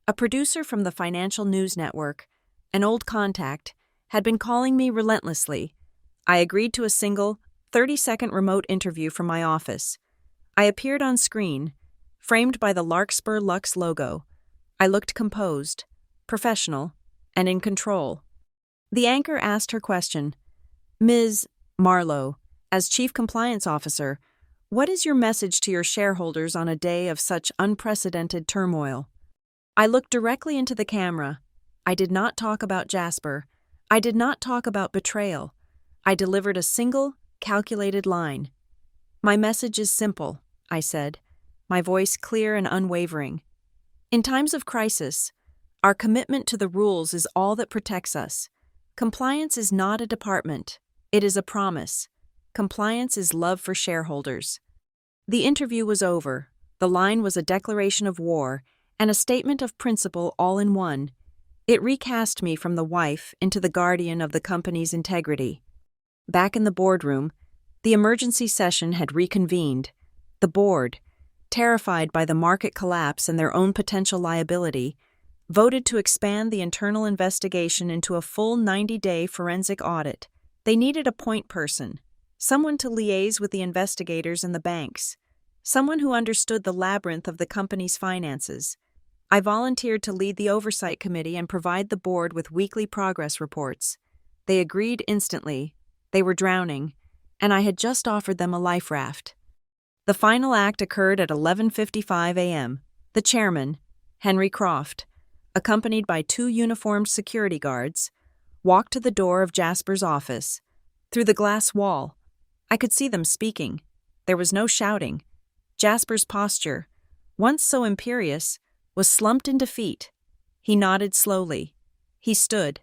A producer from the Financial News Network, an old contact, had been calling me relentlessly. I agreed to a single, 30-second remote interview from my office. I appeared on screen, framed by the Larkspur Lux logo. I looked composed, professional, and in control. The anchor asked her question. "Ms. Marlowe, as Chief Compliance Officer, what is your message to your shareholders on a day of such unprecedented turmoil?" I looked directly into the camera. I did not talk about Jasper. I did not talk about betrayal. I delivered a single, calculated line. "My message is simple," I said, my voice clear and unwavering. "In times of crisis, Our commitment to the rules is all that protects us. Compliance is not a department. It is a promise. Compliance is love for shareholders. The interview was over. The line was a declaration of war and a statement of principle all in one. It recast me from the wife into the guardian of the company's integrity. Back in the boardroom, the emergency session had reconvened. The board, terrified by the market collapse and their own potential liability, voted to expand the internal investigation into a full 90-day forensic audit. They needed a point person, someone to liaise with the investigators and the banks, someone who understood the labyrinth of the company's finances. I volunteered to lead the oversight committee and provide the board with weekly progress reports. They agreed instantly. They were drowning, and I had just offered them a life raft. The final act occurred at 11:55 a.m. The chairman, Henry Croft, accompanied by 2 uniformed security guards, walked to the door of Jasper's office. Through the glass wall, I could see them speaking. There was no shouting. Jasper's posture, once so imperious, was slumped in defeat. He nodded slowly. He stood,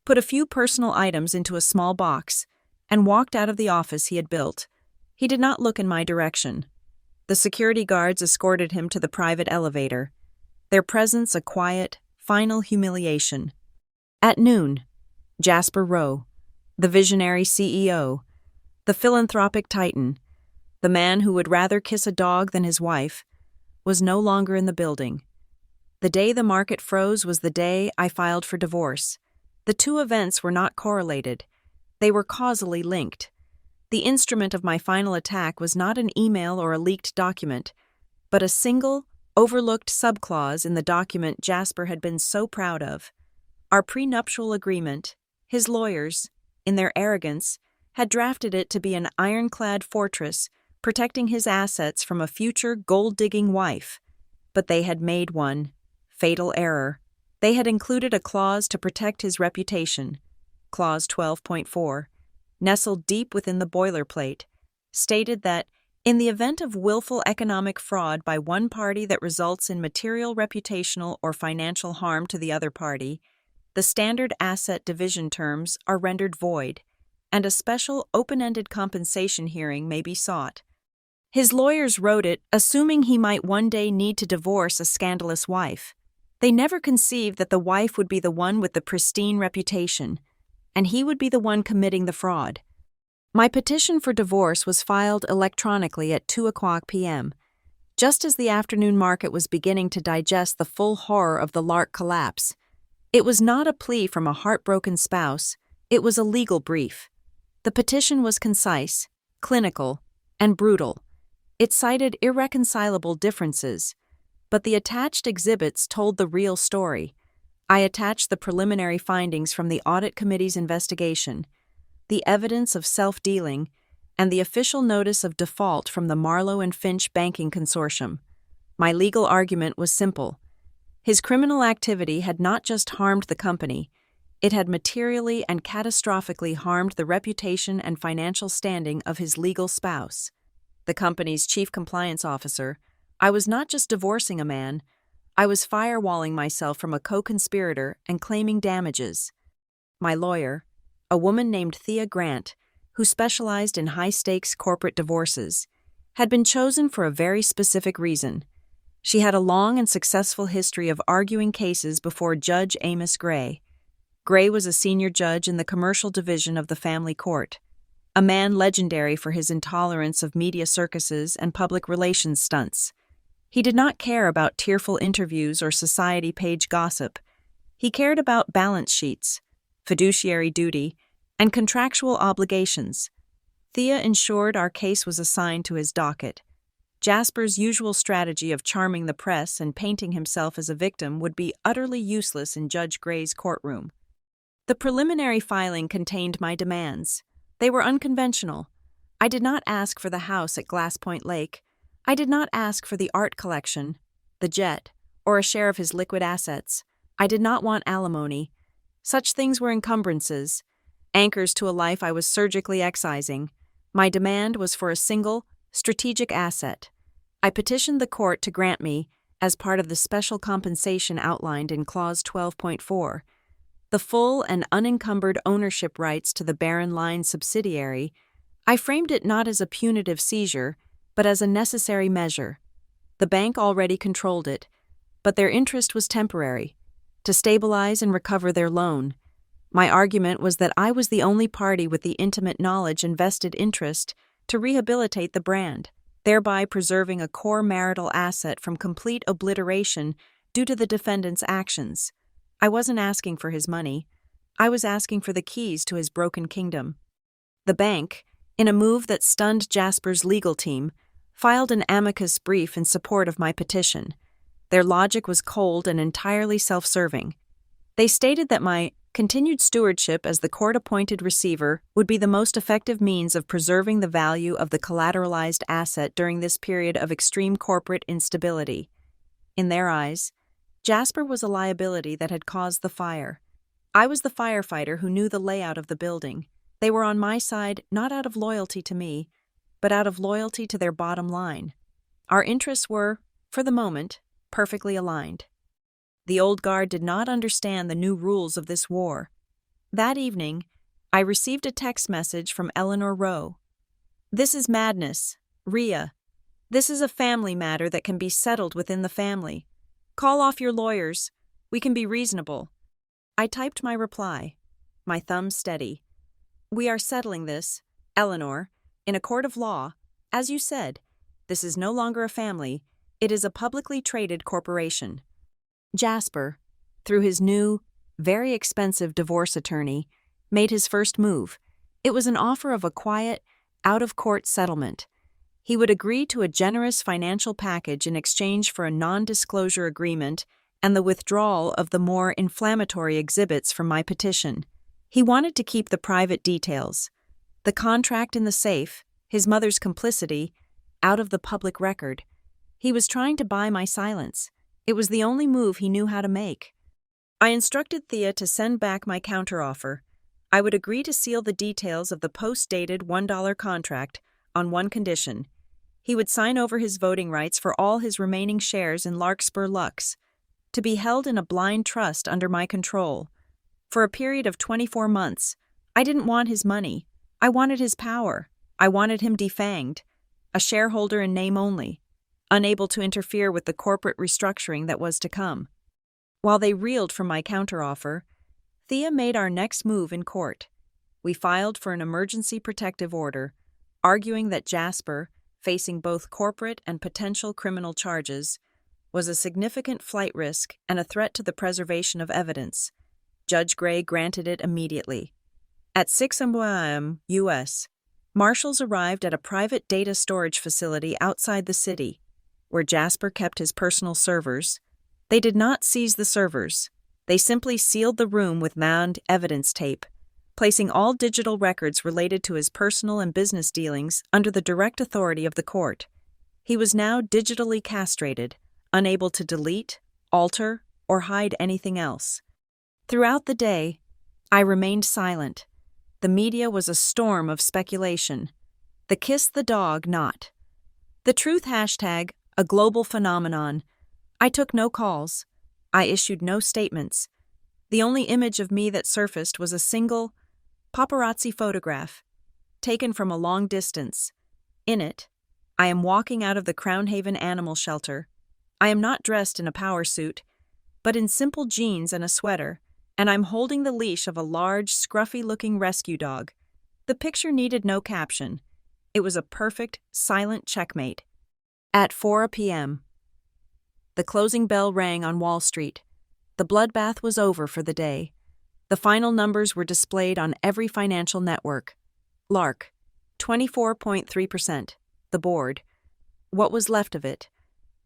put a few personal items into a small box, and walked out of the office he had built. He did not look in my direction. The security guards escorted him to the private elevator, their presence a quiet, final humiliation. At noon, Jasper Rowe, the visionary CEO, the philanthropic titan, the man who would rather kiss a dog than his wife, was no longer in the building. The day the market froze was the day I filed for divorce. The two events were not correlated. They were causally linked. The instrument of my final attack was not an email or a leaked document, but a single, overlooked subclause in the document Jasper had been so proud of. Our prenuptial agreement, his lawyers, in their arrogance, had drafted it to be an ironclad fortress protecting his assets from a future gold-digging wife. But they had made one fatal error. They had included a clause to protect his reputation, Clause 12.4, nestled deep within the boilerplate, stated that, in the event of willful economic fraud by one party that results in material reputational or financial harm to the other party, the standard asset division terms are rendered void, and a special open-ended compensation hearing may be sought. His lawyers wrote it, assuming he might one day need to divorce a scandalous wife. They never conceived that the wife would be the one with the pristine reputation, and he would be the one committing the fraud. My petition for divorce was filed electronically at 2:00 p.m., just as the afternoon market was beginning to digest the full horror of the Lark collapse. It was not a plea from a heartbroken spouse, it was a legal brief. The petition was concise, clinical, and brutal. It cited irreconcilable differences, but the attached exhibits told the real story. I attached the preliminary findings from the Audit Committee's investigation, the evidence of self-dealing, and the official notice of default from the Marlowe and Finch Banking Consortium. My legal argument was simple. His criminal activity had not just harmed the company, it had materially and catastrophically harmed the reputation and financial standing of his legal spouse, the company's chief compliance officer. I was not just divorcing a man, I was firewalling myself from a co-conspirator and claiming damages. My lawyer, a woman named Thea Grant, who specialized in high-stakes corporate divorces, had been chosen for a very specific reason. She had a long and successful history of arguing cases before Judge Amos Gray. Gray was a senior judge in the commercial division of the family court, a man legendary for his intolerance of media circuses and public relations stunts. He did not care about tearful interviews or society page gossip. He cared about balance sheets, fiduciary duty, and contractual obligations. Thea ensured our case was assigned to his docket. Jasper's usual strategy of charming the press and painting himself as a victim would be utterly useless in Judge Gray's courtroom. The preliminary filing contained my demands. They were unconventional. I did not ask for the house at Glass Point Lake. I did not ask for the art collection, the jet, or a share of his liquid assets. I did not want alimony. Such things were encumbrances, anchors to a life I was surgically excising. My demand was for a single, strategic asset. I petitioned the court to grant me, as part of the special compensation outlined in Clause 12.4. The full and unencumbered ownership rights to the Barron Line subsidiary, I framed it not as a punitive seizure, but as a necessary measure. The bank already controlled it, but their interest was temporary, to stabilize and recover their loan. My argument was that I was the only party with the intimate knowledge and vested interest to rehabilitate the brand, thereby preserving a core marital asset from complete obliteration due to the defendant's actions. I wasn't asking for his money. I was asking for the keys to his broken kingdom. The bank, in a move that stunned Jasper's legal team, filed an amicus brief in support of my petition. Their logic was cold and entirely self-serving. They stated that my continued stewardship as the court-appointed receiver would be the most effective means of preserving the value of the collateralized asset during this period of extreme corporate instability. In their eyes, Jasper was a liability that had caused the fire. I was the firefighter who knew the layout of the building. They were on my side not out of loyalty to me, but out of loyalty to their bottom line. Our interests were, for the moment, perfectly aligned. The old guard did not understand the new rules of this war. That evening, I received a text message from Eleanor Rowe. "This is madness. Rhea. This is a family matter that can be settled within the family. Call off your lawyers. We can be reasonable." I typed my reply, my thumb steady. "We are settling this, Eleanor, in a court of law. As you said, this is no longer a family. It is a publicly traded corporation." Jasper, through his new, very expensive divorce attorney, made his first move. It was an offer of a quiet, out-of-court settlement. He would agree to a generous financial package in exchange for a non-disclosure agreement and the withdrawal of the more inflammatory exhibits from my petition. He wanted to keep the private details, the contract in the safe, his mother's complicity, out of the public record. He was trying to buy my silence. It was the only move he knew how to make. I instructed Thea to send back my counteroffer. I would agree to seal the details of the post-dated $1 contract on one condition. He would sign over his voting rights for all his remaining shares in Larkspur Lux, to be held in a blind trust under my control. For a period of 24 months, I didn't want his money. I wanted his power. I wanted him defanged, a shareholder in name only, unable to interfere with the corporate restructuring that was to come. While they reeled from my counteroffer, Thea made our next move in court. We filed for an emergency protective order, arguing that Jasper, facing both corporate and potential criminal charges, was a significant flight risk and a threat to the preservation of evidence. Judge Gray granted it immediately. At 6 a.m. U.S., marshals arrived at a private data storage facility outside the city, where Jasper kept his personal servers. They did not seize the servers. They simply sealed the room with manned evidence tape, placing all digital records related to his personal and business dealings under the direct authority of the court. He was now digitally castrated, unable to delete, alter, or hide anything else. Throughout the day, I remained silent. The media was a storm of speculation. The kiss the dog not. The truth hashtag, a global phenomenon. I took no calls. I issued no statements. The only image of me that surfaced was a single paparazzi photograph, taken from a long distance. In it, I am walking out of the Crown Haven animal shelter. I am not dressed in a power suit, but in simple jeans and a sweater, and I'm holding the leash of a large, scruffy-looking rescue dog. The picture needed no caption. It was a perfect, silent checkmate. At 4 p.m., the closing bell rang on Wall Street. The bloodbath was over for the day. The final numbers were displayed on every financial network. Lark, 24.3%. The board, what was left of it,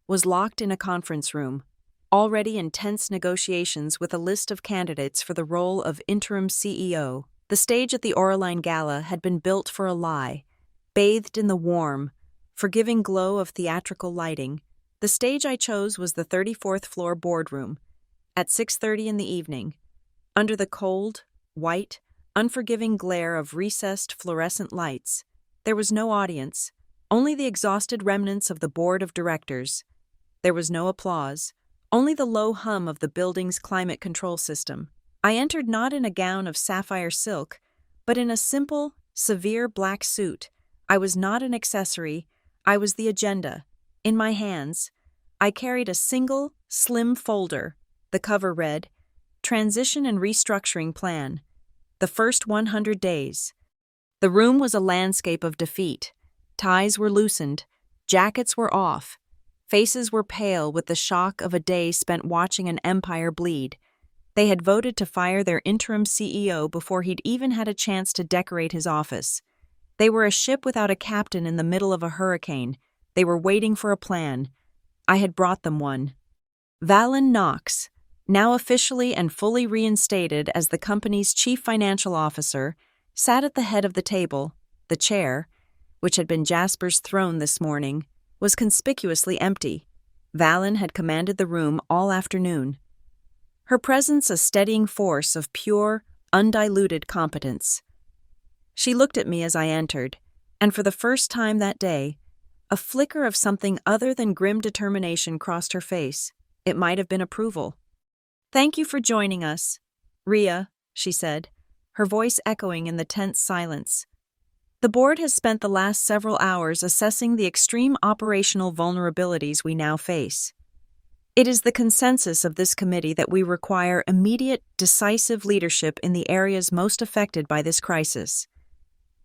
was locked in a conference room, already in tense negotiations with a list of candidates for the role of interim CEO. The stage at the Oraline Gala had been built for a lie, bathed in the warm, forgiving glow of theatrical lighting. The stage I chose was the 34th floor boardroom. At 6:30 in the evening, under the cold, white, unforgiving glare of recessed fluorescent lights, there was no audience, only the exhausted remnants of the board of directors. There was no applause, only the low hum of the building's climate control system. I entered not in a gown of sapphire silk, but in a simple, severe black suit. I was not an accessory, I was the agenda. In my hands, I carried a single, slim folder. The cover read, Transition and Restructuring Plan. The First 100 Days. The room was a landscape of defeat. Ties were loosened, jackets were off, faces were pale with the shock of a day spent watching an empire bleed. They had voted to fire their interim CEO before he'd even had a chance to decorate his office. They were a ship without a captain in the middle of a hurricane. They were waiting for a plan. I had brought them one. Valen Knox, now officially and fully reinstated as the company's chief financial officer, sat at the head of the table. The chair, which had been Jasper's throne this morning, was conspicuously empty. Valen had commanded the room all afternoon. Her presence a steadying force of pure, undiluted competence. She looked at me as I entered, and for the first time that day, a flicker of something other than grim determination crossed her face. It might have been approval. "Thank you for joining us, Ria," she said, her voice echoing in the tense silence. "The board has spent the last several hours assessing the extreme operational vulnerabilities we now face. It is the consensus of this committee that we require immediate, decisive leadership in the areas most affected by this crisis.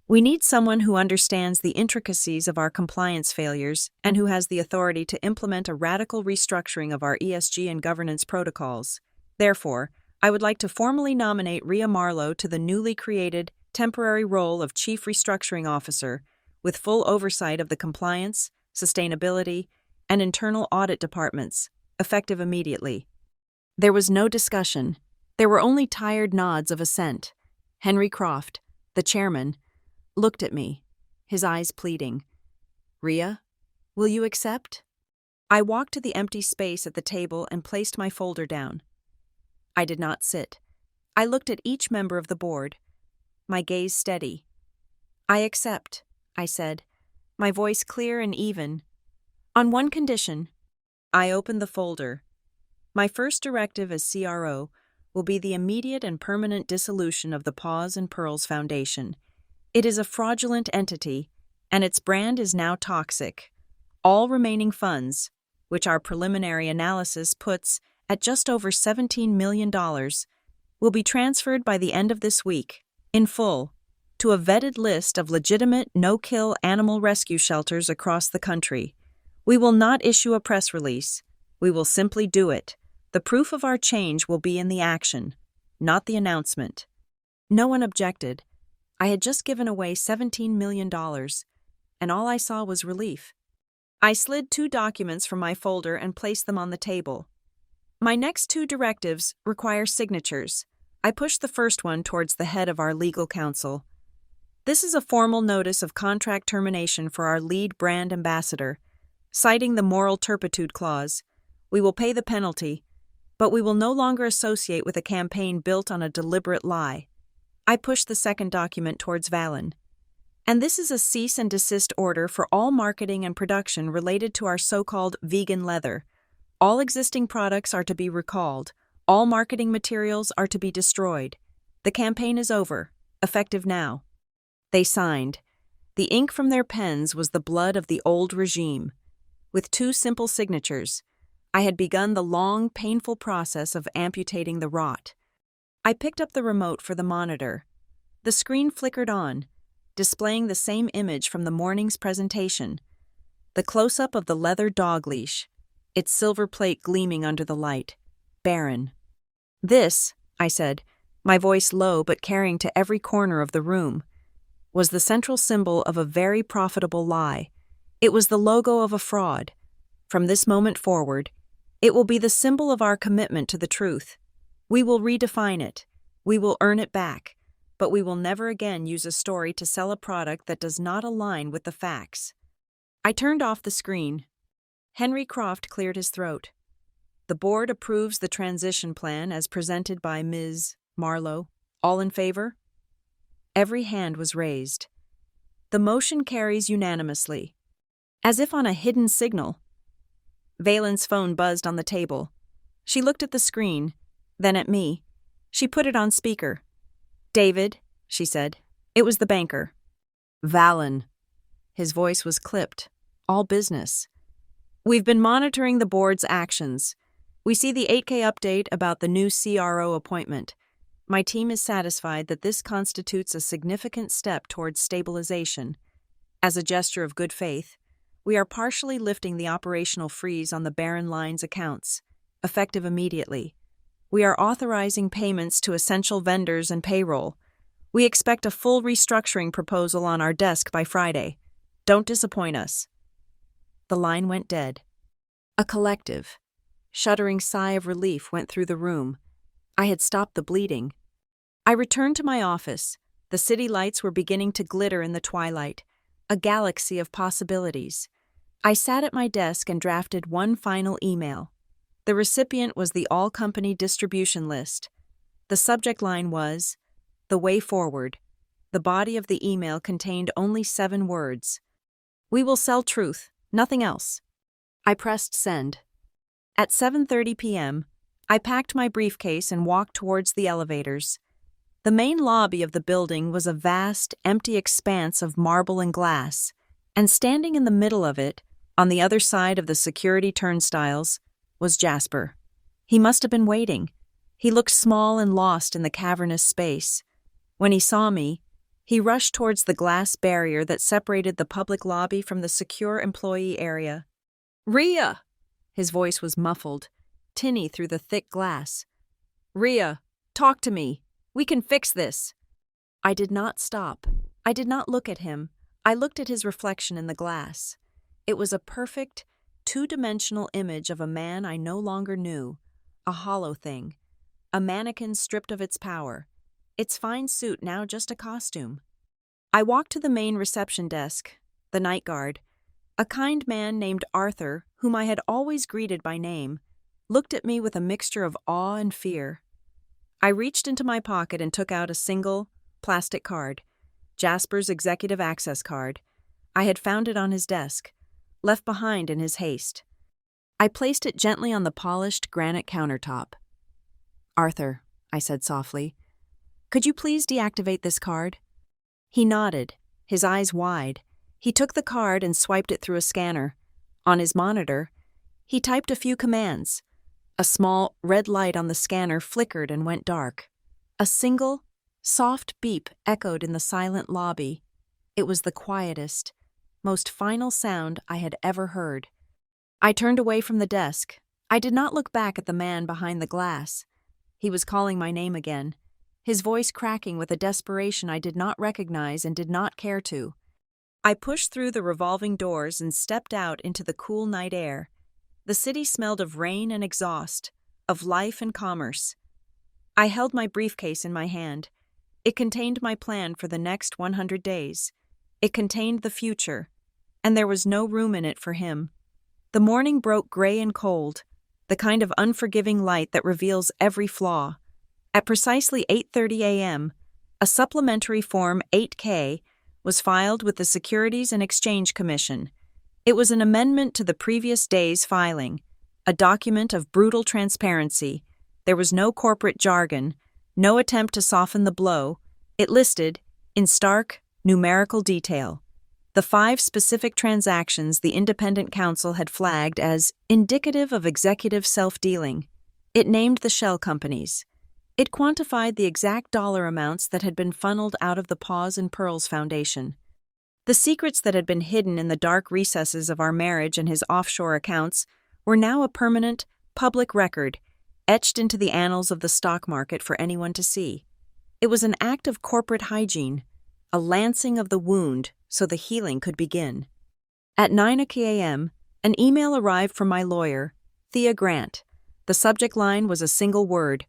We need someone who understands the intricacies of our compliance failures and who has the authority to implement a radical restructuring of our ESG and governance protocols. Therefore, I would like to formally nominate Ria Marlowe to the newly created temporary role of Chief Restructuring Officer, with full oversight of the compliance, sustainability, and internal audit departments, effective immediately." There was no discussion. There were only tired nods of assent. Henry Croft, the chairman, looked at me, his eyes pleading. "Ria, will you accept?" I walked to the empty space at the table and placed my folder down. I did not sit. I looked at each member of the board, my gaze steady. "I accept," I said, my voice clear and even. "On one condition." I opened the folder. "My first directive as CRO will be the immediate and permanent dissolution of the Paws and Pearls Foundation. It is a fraudulent entity, and its brand is now toxic. All remaining funds, which our preliminary analysis puts at just over $17 million, will be transferred by the end of this week, in full, to a vetted list of legitimate no-kill animal rescue shelters across the country. We will not issue a press release. We will simply do it. The proof of our change will be in the action, not the announcement." No one objected. I had just given away $17 million, and all I saw was relief. I slid 2 documents from my folder and placed them on the table. "My next 2 directives require signatures." I pushed the first one towards the head of our legal counsel. "This is a formal notice of contract termination for our lead brand ambassador. Citing the moral turpitude clause, we will pay the penalty, but we will no longer associate with a campaign built on a deliberate lie." I pushed the second document towards Valen. "And this is a cease and desist order for all marketing and production related to our so-called vegan leather. All existing products are to be recalled. All marketing materials are to be destroyed. The campaign is over, effective now." They signed. The ink from their pens was the blood of the old regime. With 2 simple signatures, I had begun the long, painful process of amputating the rot. I picked up the remote for the monitor. The screen flickered on, displaying the same image from the morning's presentation. The close-up of the leather dog leash, its silver plate gleaming under the light. Barren. "This," I said, my voice low but carrying to every corner of the room, was the central symbol of a very profitable lie. It was the logo of a fraud. From this moment forward, it will be the symbol of our commitment to the truth. We will redefine it. We will earn it back. But we will never again use a story to sell a product that does not align with the facts. I turned off the screen. Henry Croft cleared his throat. "The board approves the transition plan as presented by Ms. Marlowe. All in favor?" Every hand was raised. "The motion carries unanimously." As if on a hidden signal, Valen's phone buzzed on the table. She looked at the screen, then at me. She put it on speaker. "David," she said. It was the banker. "Valen." His voice was clipped. All business. "We've been monitoring the board's actions. We see the 8K update about the new CRO appointment. My team is satisfied that this constitutes a significant step towards stabilization. As a gesture of good faith, we are partially lifting the operational freeze on the Barren Line's accounts, effective immediately. We are authorizing payments to essential vendors and payroll. We expect a full restructuring proposal on our desk by Friday. Don't disappoint us." The line went dead. A collective, shuddering sigh of relief went through the room. I had stopped the bleeding. I returned to my office. The city lights were beginning to glitter in the twilight, a galaxy of possibilities. I sat at my desk and drafted one final email. The recipient was the all-company distribution list. The subject line was, "The Way Forward." The body of the email contained only 7 words. "We will sell truth, nothing else." I pressed send. At 7:30 p.m., I packed my briefcase and walked towards the elevators. The main lobby of the building was a vast, empty expanse of marble and glass, and standing in the middle of it, on the other side of the security turnstiles, was Jasper. He must have been waiting. He looked small and lost in the cavernous space. When he saw me, he rushed towards the glass barrier that separated the public lobby from the secure employee area. "Rhea!" His voice was muffled, tinny through the thick glass. "Rhea, talk to me. We can fix this." I did not stop. I did not look at him. I looked at his reflection in the glass. It was a perfect, two-dimensional image of a man I no longer knew, a hollow thing, a mannequin stripped of its power, its fine suit now just a costume. I walked to the main reception desk, the night guard. A kind man named Arthur, whom I had always greeted by name, looked at me with a mixture of awe and fear. I reached into my pocket and took out a single, plastic card, Jasper's executive access card. I had found it on his desk, left behind in his haste. I placed it gently on the polished granite countertop. "Arthur," I said softly, "could you please deactivate this card?" He nodded, his eyes wide. He took the card and swiped it through a scanner. On his monitor, he typed a few commands. A small red light on the scanner flickered and went dark. A single, soft beep echoed in the silent lobby. It was the quietest, most final sound I had ever heard. I turned away from the desk. I did not look back at the man behind the glass. He was calling my name again, his voice cracking with a desperation I did not recognize and did not care to. I pushed through the revolving doors and stepped out into the cool night air. The city smelled of rain and exhaust, of life and commerce. I held my briefcase in my hand. It contained my plan for the next 100 days. It contained the future, and there was no room in it for him. The morning broke gray and cold, the kind of unforgiving light that reveals every flaw. At precisely 8:30 a.m., a supplementary Form 8K was filed with the Securities and Exchange Commission. It was an amendment to the previous day's filing, a document of brutal transparency. There was no corporate jargon, no attempt to soften the blow. It listed, in stark, numerical detail, the 5 specific transactions the independent counsel had flagged as indicative of executive self-dealing. It named the shell companies. It quantified the exact dollar amounts that had been funneled out of the Paws and Pearls Foundation. The secrets that had been hidden in the dark recesses of our marriage and his offshore accounts were now a permanent, public record, etched into the annals of the stock market for anyone to see. It was an act of corporate hygiene, a lancing of the wound so the healing could begin. At 9 a.m., an email arrived from my lawyer, Thea Grant. The subject line was a single word: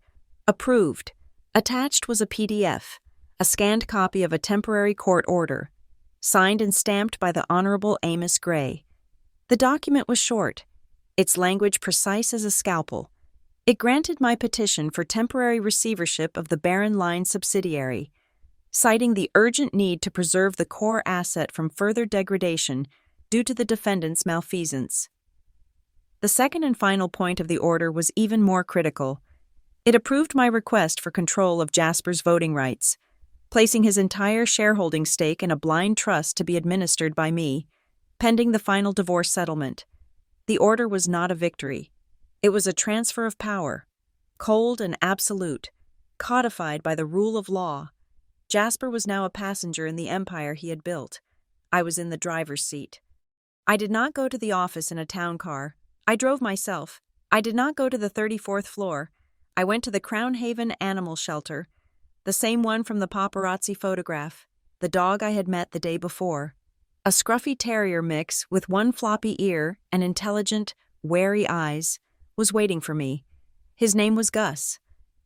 approved. Attached was a PDF, a scanned copy of a temporary court order, signed and stamped by the Honorable Amos Gray. The document was short, its language precise as a scalpel. It granted my petition for temporary receivership of the Barren Line subsidiary, citing the urgent need to preserve the core asset from further degradation due to the defendant's malfeasance. The second and final point of the order was even more critical. It approved my request for control of Jasper's voting rights, placing his entire shareholding stake in a blind trust to be administered by me, pending the final divorce settlement. The order was not a victory. It was a transfer of power, cold and absolute, codified by the rule of law. Jasper was now a passenger in the empire he had built. I was in the driver's seat. I did not go to the office in a town car. I drove myself. I did not go to the 34th floor. I went to the Crown Haven Animal Shelter, the same one from the paparazzi photograph, the dog I had met the day before. A scruffy terrier mix with one floppy ear and intelligent, wary eyes was waiting for me. His name was Gus.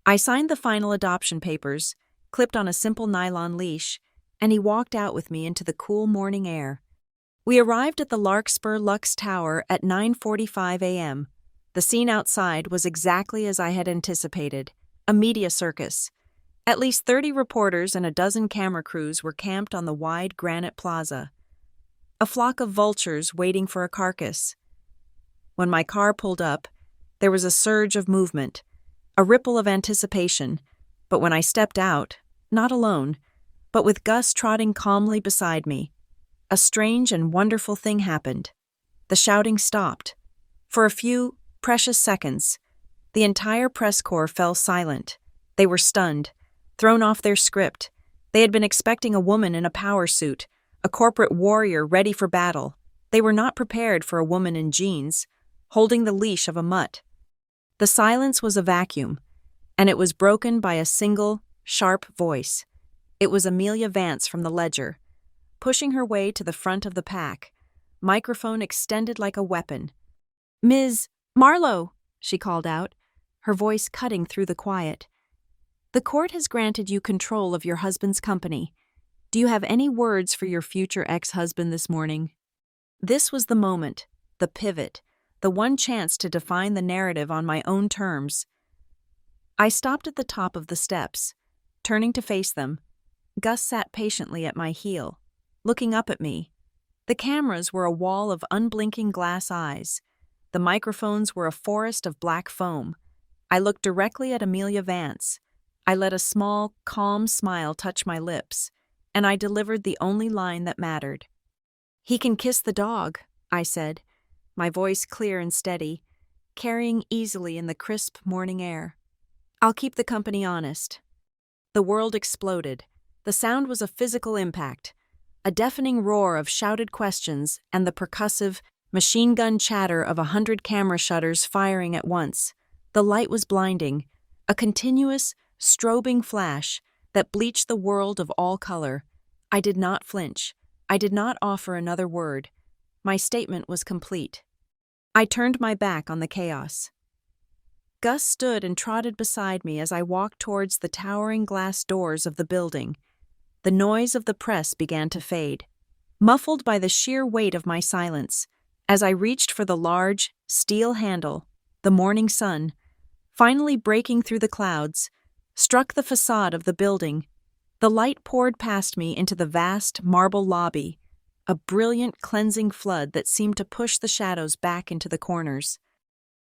I signed the final adoption papers, clipped on a simple nylon leash, and he walked out with me into the cool morning air. We arrived at the Larkspur Lux Tower at 9:45 a.m. The scene outside was exactly as I had anticipated, a media circus. At least 30 reporters and a dozen camera crews were camped on the wide granite plaza. A flock of vultures waiting for a carcass. When my car pulled up, there was a surge of movement, a ripple of anticipation, but when I stepped out, not alone, but with Gus trotting calmly beside me, a strange and wonderful thing happened. The shouting stopped. For a few precious seconds, the entire press corps fell silent. They were stunned, thrown off their script. They had been expecting a woman in a power suit, a corporate warrior ready for battle. They were not prepared for a woman in jeans, holding the leash of a mutt. The silence was a vacuum, and it was broken by a single, sharp voice. It was Amelia Vance from the Ledger, pushing her way to the front of the pack, microphone extended like a weapon. "Ms. Marlowe," she called out, her voice cutting through the quiet. "The court has granted you control of your husband's company. Do you have any words for your future ex-husband this morning?" This was the moment, the pivot, the one chance to define the narrative on my own terms. I stopped at the top of the steps, turning to face them. Gus sat patiently at my heel, looking up at me. The cameras were a wall of unblinking glass eyes. The microphones were a forest of black foam. I looked directly at Amelia Vance. I let a small, calm smile touch my lips, and I delivered the only line that mattered. "He can kiss the dog," I said, my voice clear and steady, carrying easily in the crisp morning air. "I'll keep the company honest." The world exploded. The sound was a physical impact, a deafening roar of shouted questions and the percussive, machine gun chatter of 100 camera shutters firing at once. The light was blinding, a continuous, strobing flash that bleached the world of all color. I did not flinch. I did not offer another word. My statement was complete. I turned my back on the chaos. Gus stood and trotted beside me as I walked towards the towering glass doors of the building. The noise of the press began to fade, muffled by the sheer weight of my silence. As I reached for the large, steel handle, the morning sun, finally breaking through the clouds, struck the facade of the building. The light poured past me into the vast marble lobby, a brilliant cleansing flood that seemed to push the shadows back into the corners.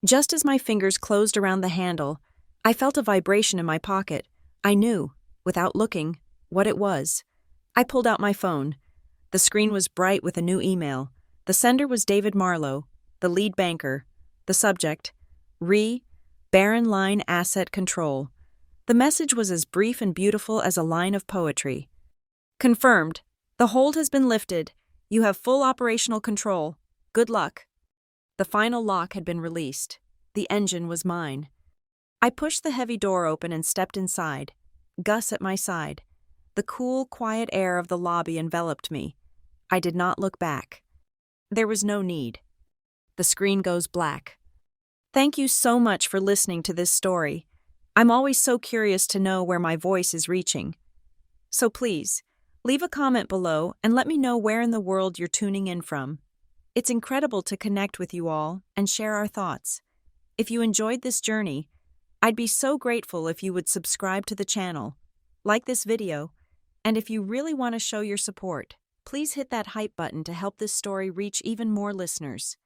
Just as my fingers closed around the handle, I felt a vibration in my pocket. I knew, without looking, what it was. I pulled out my phone. The screen was bright with a new email. The sender was David Marlowe, the lead banker. The subject, Barren Line Asset Control. The message was as brief and beautiful as a line of poetry. "Confirmed. The hold has been lifted. You have full operational control. Good luck." The final lock had been released. The engine was mine. I pushed the heavy door open and stepped inside, Gus at my side. The cool, quiet air of the lobby enveloped me. I did not look back. There was no need. The screen goes black. Thank you so much for listening to this story. I'm always so curious to know where my voice is reaching. So please, leave a comment below and let me know where in the world you're tuning in from. It's incredible to connect with you all and share our thoughts. If you enjoyed this journey, I'd be so grateful if you would subscribe to the channel, like this video, and if you really want to show your support, please hit that hype button to help this story reach even more listeners.